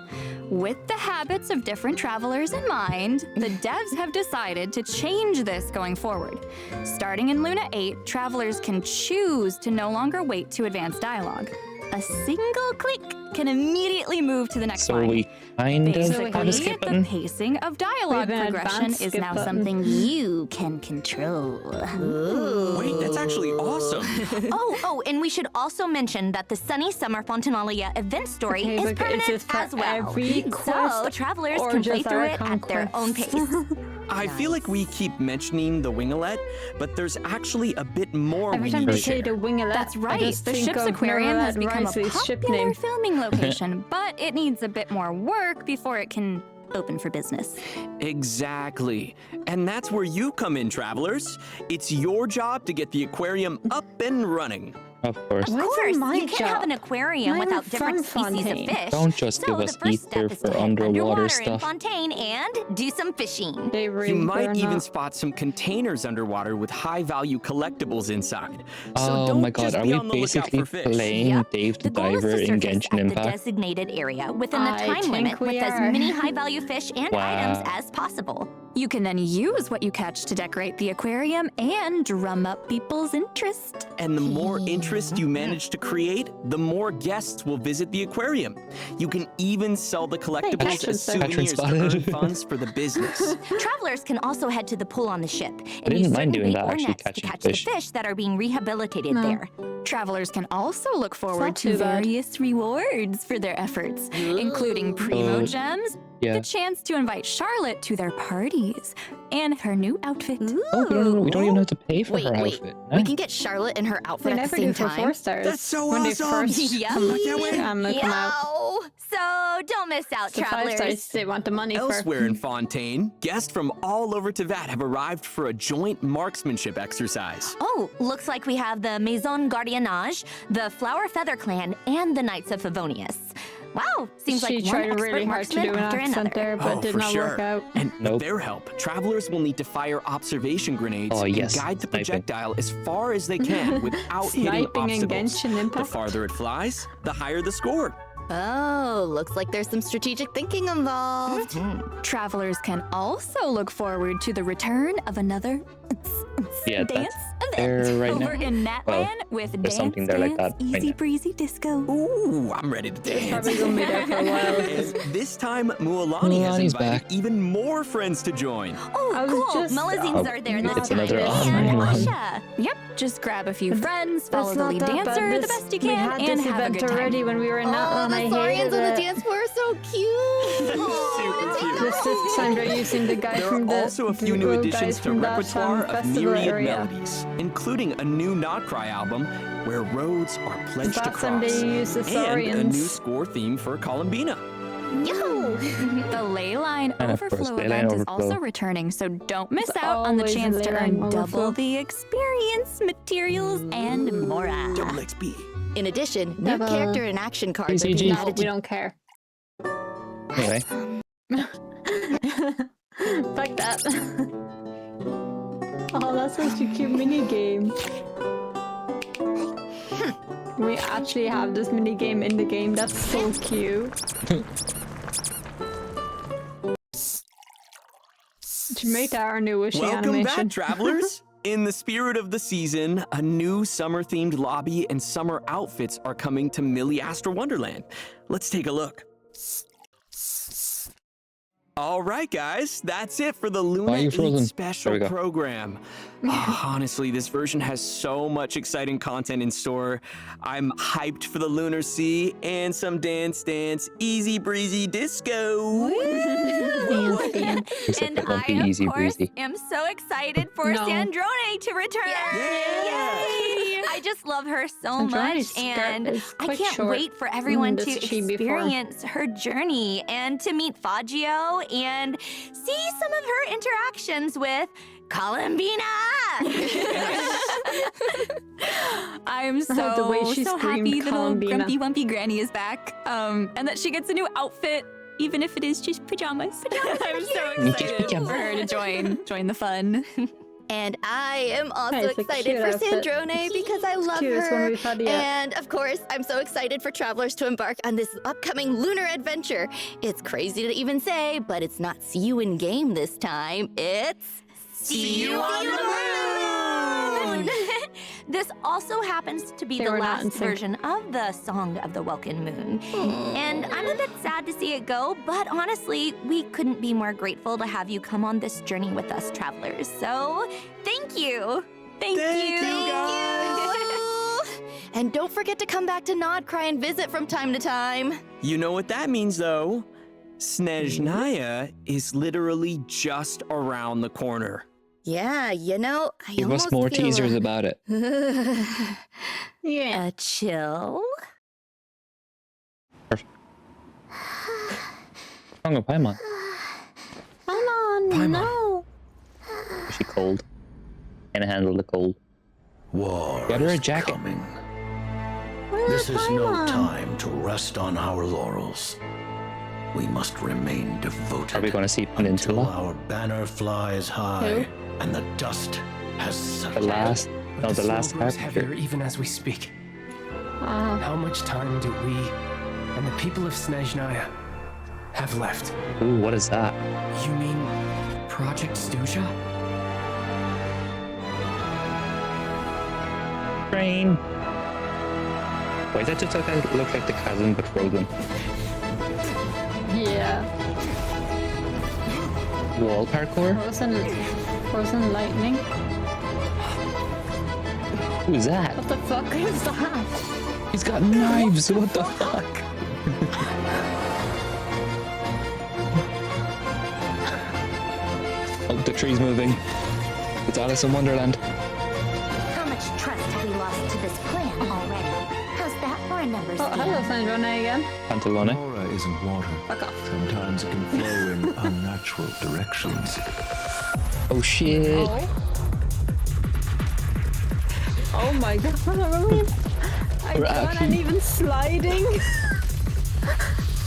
Speaker 9: With the habits of different travelers in mind, the devs have decided to change this going forward. Starting in Luna 8, travelers can choose to no longer wait to advance dialogue. A single click can immediately move to the next
Speaker 2: So
Speaker 9: line.
Speaker 2: we kind of
Speaker 9: Basically,
Speaker 2: have a skip
Speaker 9: the
Speaker 2: button.
Speaker 9: pacing of dialogue
Speaker 3: We have an
Speaker 9: progression
Speaker 3: advanced
Speaker 9: is
Speaker 3: skip
Speaker 9: now
Speaker 3: button.
Speaker 9: something you can control.
Speaker 7: Wait, that's actually awesome.
Speaker 8: Oh, and we should also mention that the Sunny Summer Fontanalia event story
Speaker 3: Okay,
Speaker 8: is
Speaker 3: but it's
Speaker 8: permanent
Speaker 3: just for
Speaker 8: as well.
Speaker 3: every
Speaker 8: So
Speaker 3: quest
Speaker 8: travelers
Speaker 3: or
Speaker 8: can play
Speaker 3: just
Speaker 8: through
Speaker 3: our
Speaker 8: it at their own pace.
Speaker 3: conquest?
Speaker 7: I feel like we keep mentioning the Winglet, but there's actually a bit more
Speaker 3: Every
Speaker 7: we
Speaker 3: time
Speaker 7: need
Speaker 3: they
Speaker 7: to
Speaker 3: say
Speaker 7: share.
Speaker 3: the Winglet,
Speaker 9: That's
Speaker 3: I
Speaker 9: right.
Speaker 3: just
Speaker 9: The
Speaker 3: think
Speaker 9: ship's
Speaker 3: of
Speaker 9: aquarium has
Speaker 3: Merlin
Speaker 9: become a
Speaker 3: Risley's ship
Speaker 9: popular
Speaker 3: name.
Speaker 9: filming location, but it needs a bit more work before it can open for business.
Speaker 7: Exactly. And that's where you come in, travelers. It's your job to get the aquarium up and running.
Speaker 2: Of course.
Speaker 8: Of
Speaker 3: Why is it
Speaker 8: course,
Speaker 3: my
Speaker 8: you can't have
Speaker 3: job?
Speaker 8: an aquarium
Speaker 3: I'm
Speaker 8: without different
Speaker 3: from
Speaker 8: species of
Speaker 3: Fontaine.
Speaker 8: fish.
Speaker 2: Don't just
Speaker 8: so
Speaker 2: give
Speaker 8: the
Speaker 2: us
Speaker 8: first step
Speaker 2: ether
Speaker 8: is to
Speaker 2: for
Speaker 8: head
Speaker 2: underwater
Speaker 8: in
Speaker 2: stuff.
Speaker 8: Fontaine and do some fishing.
Speaker 3: They really
Speaker 7: You might
Speaker 3: burn
Speaker 7: even
Speaker 3: up.
Speaker 7: spot some containers underwater with high-value collectibles inside. So
Speaker 2: Oh
Speaker 7: don't
Speaker 2: my god,
Speaker 7: just
Speaker 2: are
Speaker 7: be
Speaker 2: we
Speaker 7: on the lookout
Speaker 2: basically
Speaker 7: for fish.
Speaker 2: playing
Speaker 8: Yep.
Speaker 2: Dave the
Speaker 8: The goal is
Speaker 2: Diver
Speaker 8: to
Speaker 2: in
Speaker 8: surface
Speaker 2: Genshin
Speaker 8: at the
Speaker 2: Impact?
Speaker 8: designated area within the
Speaker 3: I
Speaker 8: time
Speaker 3: think
Speaker 8: limit
Speaker 3: we
Speaker 8: with as
Speaker 3: are.
Speaker 8: many high-value fish and items
Speaker 2: Wow.
Speaker 8: as possible.
Speaker 9: You can then use what you catch to decorate the aquarium and drum up people's interest.
Speaker 7: And the more interest you manage to create, the more guests will visit the aquarium. You can even sell the collectibles
Speaker 3: Patron
Speaker 7: as
Speaker 3: spotted.
Speaker 7: souvenirs to
Speaker 2: Patron
Speaker 7: earn
Speaker 2: spotted.
Speaker 7: funds for the business.
Speaker 8: Travelers can also head to the pool on the ship and
Speaker 2: didn't
Speaker 8: use
Speaker 2: mind
Speaker 8: certain
Speaker 2: doing
Speaker 8: bait
Speaker 2: that,
Speaker 8: or
Speaker 2: actually,
Speaker 8: nets to
Speaker 2: catching
Speaker 8: catch
Speaker 2: fish.
Speaker 8: the fish that are being rehabilitated
Speaker 3: No.
Speaker 8: there.
Speaker 9: Travelers can also look forward
Speaker 3: not
Speaker 9: to
Speaker 3: too bad.
Speaker 9: various rewards for their efforts, including primo
Speaker 2: Oh,
Speaker 9: gems,
Speaker 2: yeah.
Speaker 9: the chance to invite Charlotte to their parties, and her new outfit.
Speaker 2: Oh, we don't even have to pay for
Speaker 6: Wait,
Speaker 2: her
Speaker 6: wait.
Speaker 2: outfit.
Speaker 6: We
Speaker 2: Nice.
Speaker 6: can get Charlotte and her
Speaker 3: They
Speaker 6: outfit at the
Speaker 3: never
Speaker 6: same
Speaker 3: do for
Speaker 6: time.
Speaker 3: 4 stars.
Speaker 7: That's so
Speaker 3: when
Speaker 7: awesome.
Speaker 3: They first
Speaker 8: Yep.
Speaker 3: come,
Speaker 7: Can't wait.
Speaker 3: come out.
Speaker 8: Yo! So don't miss out,
Speaker 3: The 5
Speaker 8: travelers.
Speaker 3: stars they want the money
Speaker 7: Elsewhere in Fontaine, guests from all over Tevat have arrived for a joint marksmanship exercise.
Speaker 8: Oh, looks like we have the Maison Gardiennage, the Flower Feather Clan, and the Knights of Favonius. Wow, seems
Speaker 3: She
Speaker 8: like one
Speaker 3: tried
Speaker 8: expert
Speaker 3: really hard to
Speaker 8: marksman
Speaker 3: do an
Speaker 8: after
Speaker 3: accent
Speaker 8: another.
Speaker 3: there, but
Speaker 7: Oh,
Speaker 3: did
Speaker 7: for
Speaker 3: not
Speaker 7: sure.
Speaker 3: work out.
Speaker 7: And with
Speaker 2: Nope.
Speaker 7: their help, travelers will need to fire observation grenades
Speaker 2: Oh, yes,
Speaker 7: and guide the
Speaker 2: sniping.
Speaker 7: projectile as far as they can without hitting
Speaker 3: Sniping in
Speaker 7: obstacles.
Speaker 3: Genshin
Speaker 7: The
Speaker 3: Impact.
Speaker 7: farther it flies, the higher the score.
Speaker 6: Oh, looks like there's some strategic thinking involved.
Speaker 9: Travelers can also look forward to the return of another
Speaker 2: Yeah,
Speaker 9: dance
Speaker 2: that's there right
Speaker 9: over
Speaker 2: now.
Speaker 9: in Natland
Speaker 2: Well,
Speaker 9: with
Speaker 2: there's
Speaker 9: Dance
Speaker 2: something there like
Speaker 9: Dance
Speaker 2: that right
Speaker 9: Easy
Speaker 2: now.
Speaker 9: Breezy Disco.
Speaker 7: Ooh, I'm ready to dance.
Speaker 3: Probably gonna be there for a while.
Speaker 7: And this time, Mualani has
Speaker 2: Mualani's
Speaker 7: invited
Speaker 2: back.
Speaker 7: even more friends to join.
Speaker 8: Oh,
Speaker 3: I was
Speaker 8: cool.
Speaker 3: just-
Speaker 8: Mullazines
Speaker 2: Oh,
Speaker 8: are there
Speaker 3: it's
Speaker 8: this time.
Speaker 2: another
Speaker 8: And
Speaker 2: online one.
Speaker 8: Masha.
Speaker 9: Yep, just grab a few friends, follow
Speaker 3: That's
Speaker 9: the
Speaker 3: not
Speaker 9: lead
Speaker 3: that bad.
Speaker 9: dancer the
Speaker 3: This-
Speaker 9: best you
Speaker 3: we
Speaker 9: can,
Speaker 3: had
Speaker 9: and
Speaker 3: this
Speaker 9: have a
Speaker 3: event
Speaker 9: good time.
Speaker 3: already when we were in
Speaker 6: Oh,
Speaker 3: Natlan.
Speaker 6: the
Speaker 3: I
Speaker 6: Saurians
Speaker 3: hated
Speaker 6: on the
Speaker 3: it.
Speaker 6: dance floor are so cute. Oh,
Speaker 3: This is Sandra using the guy
Speaker 7: There
Speaker 3: from
Speaker 7: are
Speaker 3: the
Speaker 7: also a few new
Speaker 3: guys
Speaker 7: additions to
Speaker 3: from that,
Speaker 7: repertoire of
Speaker 3: festival
Speaker 7: myriad
Speaker 3: area.
Speaker 7: melodies, including a new Nod-Krai album where roads are pledged to
Speaker 3: That's when
Speaker 7: cross,
Speaker 3: they use the
Speaker 7: and a new
Speaker 3: Saurians.
Speaker 7: score theme for Columbina.
Speaker 8: Yo!
Speaker 9: The ley line
Speaker 2: And of course,
Speaker 9: overflow
Speaker 2: ley line
Speaker 9: event is
Speaker 2: overflow.
Speaker 9: also returning, so don't miss
Speaker 3: It's
Speaker 9: out on the
Speaker 3: always
Speaker 9: chance
Speaker 3: ley
Speaker 9: to
Speaker 3: line
Speaker 9: earn
Speaker 3: overflow.
Speaker 9: double the experience, materials, and more.
Speaker 7: Double XP.
Speaker 6: In addition, new
Speaker 3: Double.
Speaker 6: character and action cards are
Speaker 2: PCG.
Speaker 6: being
Speaker 3: No,
Speaker 6: added
Speaker 3: we
Speaker 6: to
Speaker 3: don't care.
Speaker 2: Anyway,
Speaker 3: Fuck that. Oh, that's such a cute mini game. We actually have this mini game in the game. That's so cute. To make that our new wishing
Speaker 7: Welcome
Speaker 3: animation.
Speaker 7: back, travelers! In the spirit of the season, a new summer-themed lobby and summer outfits are coming to Millie Astro Wonderland. Let's take a look. All right, guys, that's it for the Luna
Speaker 2: Why are you
Speaker 7: 8
Speaker 2: frozen? There
Speaker 7: special
Speaker 2: we go.
Speaker 7: program. Honestly, this version has so much exciting content in store. I'm hyped for the Lunar Sea and some dance, easy breezy disco.
Speaker 3: Dance, dance.
Speaker 2: except
Speaker 8: And
Speaker 2: it won't
Speaker 8: I,
Speaker 2: be
Speaker 8: of
Speaker 2: easy
Speaker 8: course,
Speaker 2: breezy.
Speaker 8: am so excited for
Speaker 3: No.
Speaker 8: Sandrone to return.
Speaker 7: Yay!
Speaker 8: I just love her so
Speaker 3: Sandrone's
Speaker 8: much,
Speaker 3: skirt
Speaker 8: and
Speaker 3: is
Speaker 8: I
Speaker 3: quite
Speaker 8: can't
Speaker 3: short.
Speaker 8: wait for everyone to
Speaker 3: This is she before.
Speaker 8: experience her journey and to meet Faggio and see some of her interactions with Columbina.
Speaker 9: I'm so,
Speaker 3: The way she
Speaker 9: so
Speaker 3: screamed
Speaker 9: happy little
Speaker 3: Columbina.
Speaker 9: grumpy wumpy granny is back, and that she gets a new outfit, even if it is just pajamas. I'm so
Speaker 2: Just
Speaker 9: excited
Speaker 2: pajamas.
Speaker 9: for her to join the fun.
Speaker 6: And I am also
Speaker 3: Hey, it's a
Speaker 6: excited
Speaker 3: cute
Speaker 6: for
Speaker 3: outfit.
Speaker 6: Sandrone because I love
Speaker 3: Cutest one
Speaker 6: her.
Speaker 3: we've had yet.
Speaker 6: And of course, I'm so excited for travelers to embark on this upcoming lunar adventure. It's crazy to even say, but it's not see you in game this time. It's
Speaker 7: See you on the moon!
Speaker 8: This also happens to be
Speaker 3: They
Speaker 8: the
Speaker 3: were not in
Speaker 8: last
Speaker 3: sync.
Speaker 8: version of the Song of the Welkin Moon. And I'm a bit sad to see it go, but honestly, we couldn't be more grateful to have you come on this journey with us, travelers. So, thank you. Thank you.
Speaker 6: And don't forget to come back to Nod-Krai and visit from time to time.
Speaker 7: You know what that means, though. Snezhnaya is literally just around the corner.
Speaker 6: Yeah, you know, I
Speaker 2: Give
Speaker 6: almost
Speaker 2: us more
Speaker 6: feel
Speaker 2: teasers about it.
Speaker 3: Yeah.
Speaker 8: A chill.
Speaker 2: Song of Paimon.
Speaker 3: Come on,
Speaker 7: Paimon.
Speaker 3: no.
Speaker 2: Is she cold? Can I handle the cold?
Speaker 5: War
Speaker 2: Get her a
Speaker 5: is
Speaker 2: jacket.
Speaker 5: coming.
Speaker 3: Where's
Speaker 10: This is no
Speaker 3: Paimon?
Speaker 10: time to rest on our laurels. We must remain devoted
Speaker 2: Are we going to see
Speaker 10: until
Speaker 2: Peninsula?
Speaker 10: our banner flies high and the dust has
Speaker 2: The
Speaker 10: settled.
Speaker 2: last,
Speaker 5: But
Speaker 2: no,
Speaker 5: the
Speaker 2: the last
Speaker 5: slow grows heavier
Speaker 2: harbinger.
Speaker 5: even as we speak.
Speaker 3: Ah,
Speaker 5: How much time do we and the people of Snezhnaya have left?
Speaker 2: Ooh, what is that?
Speaker 5: You mean Project Stuja?
Speaker 2: Train. Why does that just look like the chasm but frozen?
Speaker 3: yeah.
Speaker 2: Wall parkour?
Speaker 3: Frozen lightning.
Speaker 2: Who's that?
Speaker 3: What the fuck is that?
Speaker 2: He's got knives. What the fuck? Oh, the tree's moving. It's Alice in Wonderland.
Speaker 4: How much trust have we lost to this plan already? How's that for a numbers
Speaker 3: Oh, hello, Sandrone again.
Speaker 2: Pantalone.
Speaker 11: Aura isn't water.
Speaker 3: Fuck off.
Speaker 11: Sometimes it can flow in unnatural directions.
Speaker 2: Oh shit.
Speaker 3: Oh my god, I
Speaker 2: We're
Speaker 3: can't
Speaker 2: actually-
Speaker 3: even sliding.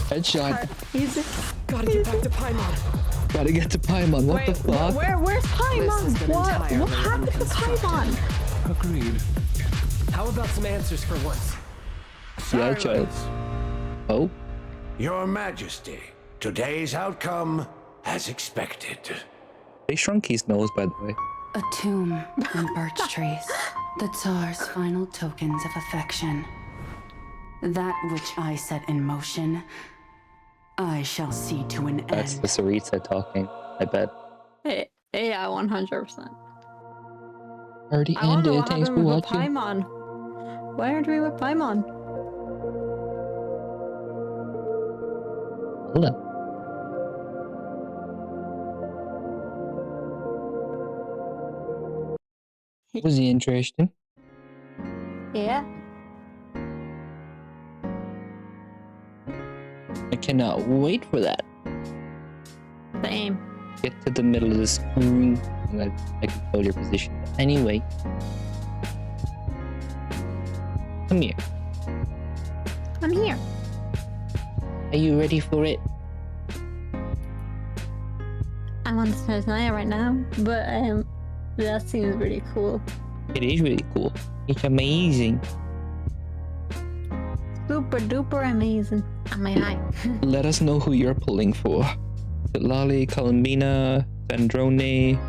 Speaker 2: Headshot.
Speaker 3: Easy.
Speaker 5: Gotta get back to Paimon.
Speaker 2: Gotta get to Paimon. What the fuck?
Speaker 3: Where's Paimon?
Speaker 5: This has been
Speaker 3: What
Speaker 5: entirely
Speaker 3: happened to Paimon?
Speaker 11: Agreed.
Speaker 5: How about some answers for once?
Speaker 2: Yeah, child. Oh,
Speaker 10: Your Majesty, today's outcome as expected.
Speaker 2: they shrunk his nose, by the way.
Speaker 12: A tomb and birch trees. The Tsar's final tokens of affection. That which I set in motion, I shall see to an
Speaker 2: That's
Speaker 12: end.
Speaker 2: the Sarita talking, I bet.
Speaker 3: Hey, yeah, 100%.
Speaker 2: Already
Speaker 3: I wonder
Speaker 2: ended.
Speaker 3: what
Speaker 2: Thanks for
Speaker 3: happened with
Speaker 2: watching.
Speaker 3: Paimon. Why aren't we with Paimon?
Speaker 2: Hold on. Was interesting.
Speaker 3: Yeah.
Speaker 2: I cannot wait for that.
Speaker 3: Same.
Speaker 2: Get to the middle of the screen and I can hold your position. Anyway. Come here.
Speaker 3: I'm here.
Speaker 2: Are you ready for it?
Speaker 3: I'm on Snezhnaya right now, but that seems really cool.
Speaker 2: It is really cool. It's amazing.
Speaker 3: Super duper amazing. Am I high?
Speaker 2: Let us know who you're pulling for. Is it Lolly, Columbina, Sandrone,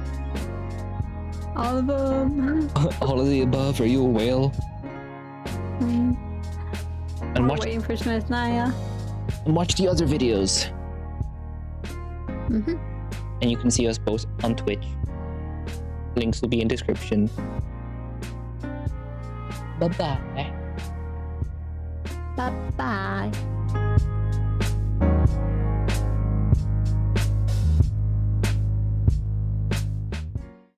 Speaker 3: All of them.
Speaker 2: all of the above? Are you a whale?
Speaker 3: Mm.
Speaker 2: And
Speaker 3: We're
Speaker 2: watch
Speaker 3: waiting for Snezhnaya.
Speaker 2: and watch the other videos.
Speaker 3: Mm-hmm.
Speaker 2: And you can see us both on Twitch. Links will be in description. Bye bye.
Speaker 3: Bye bye.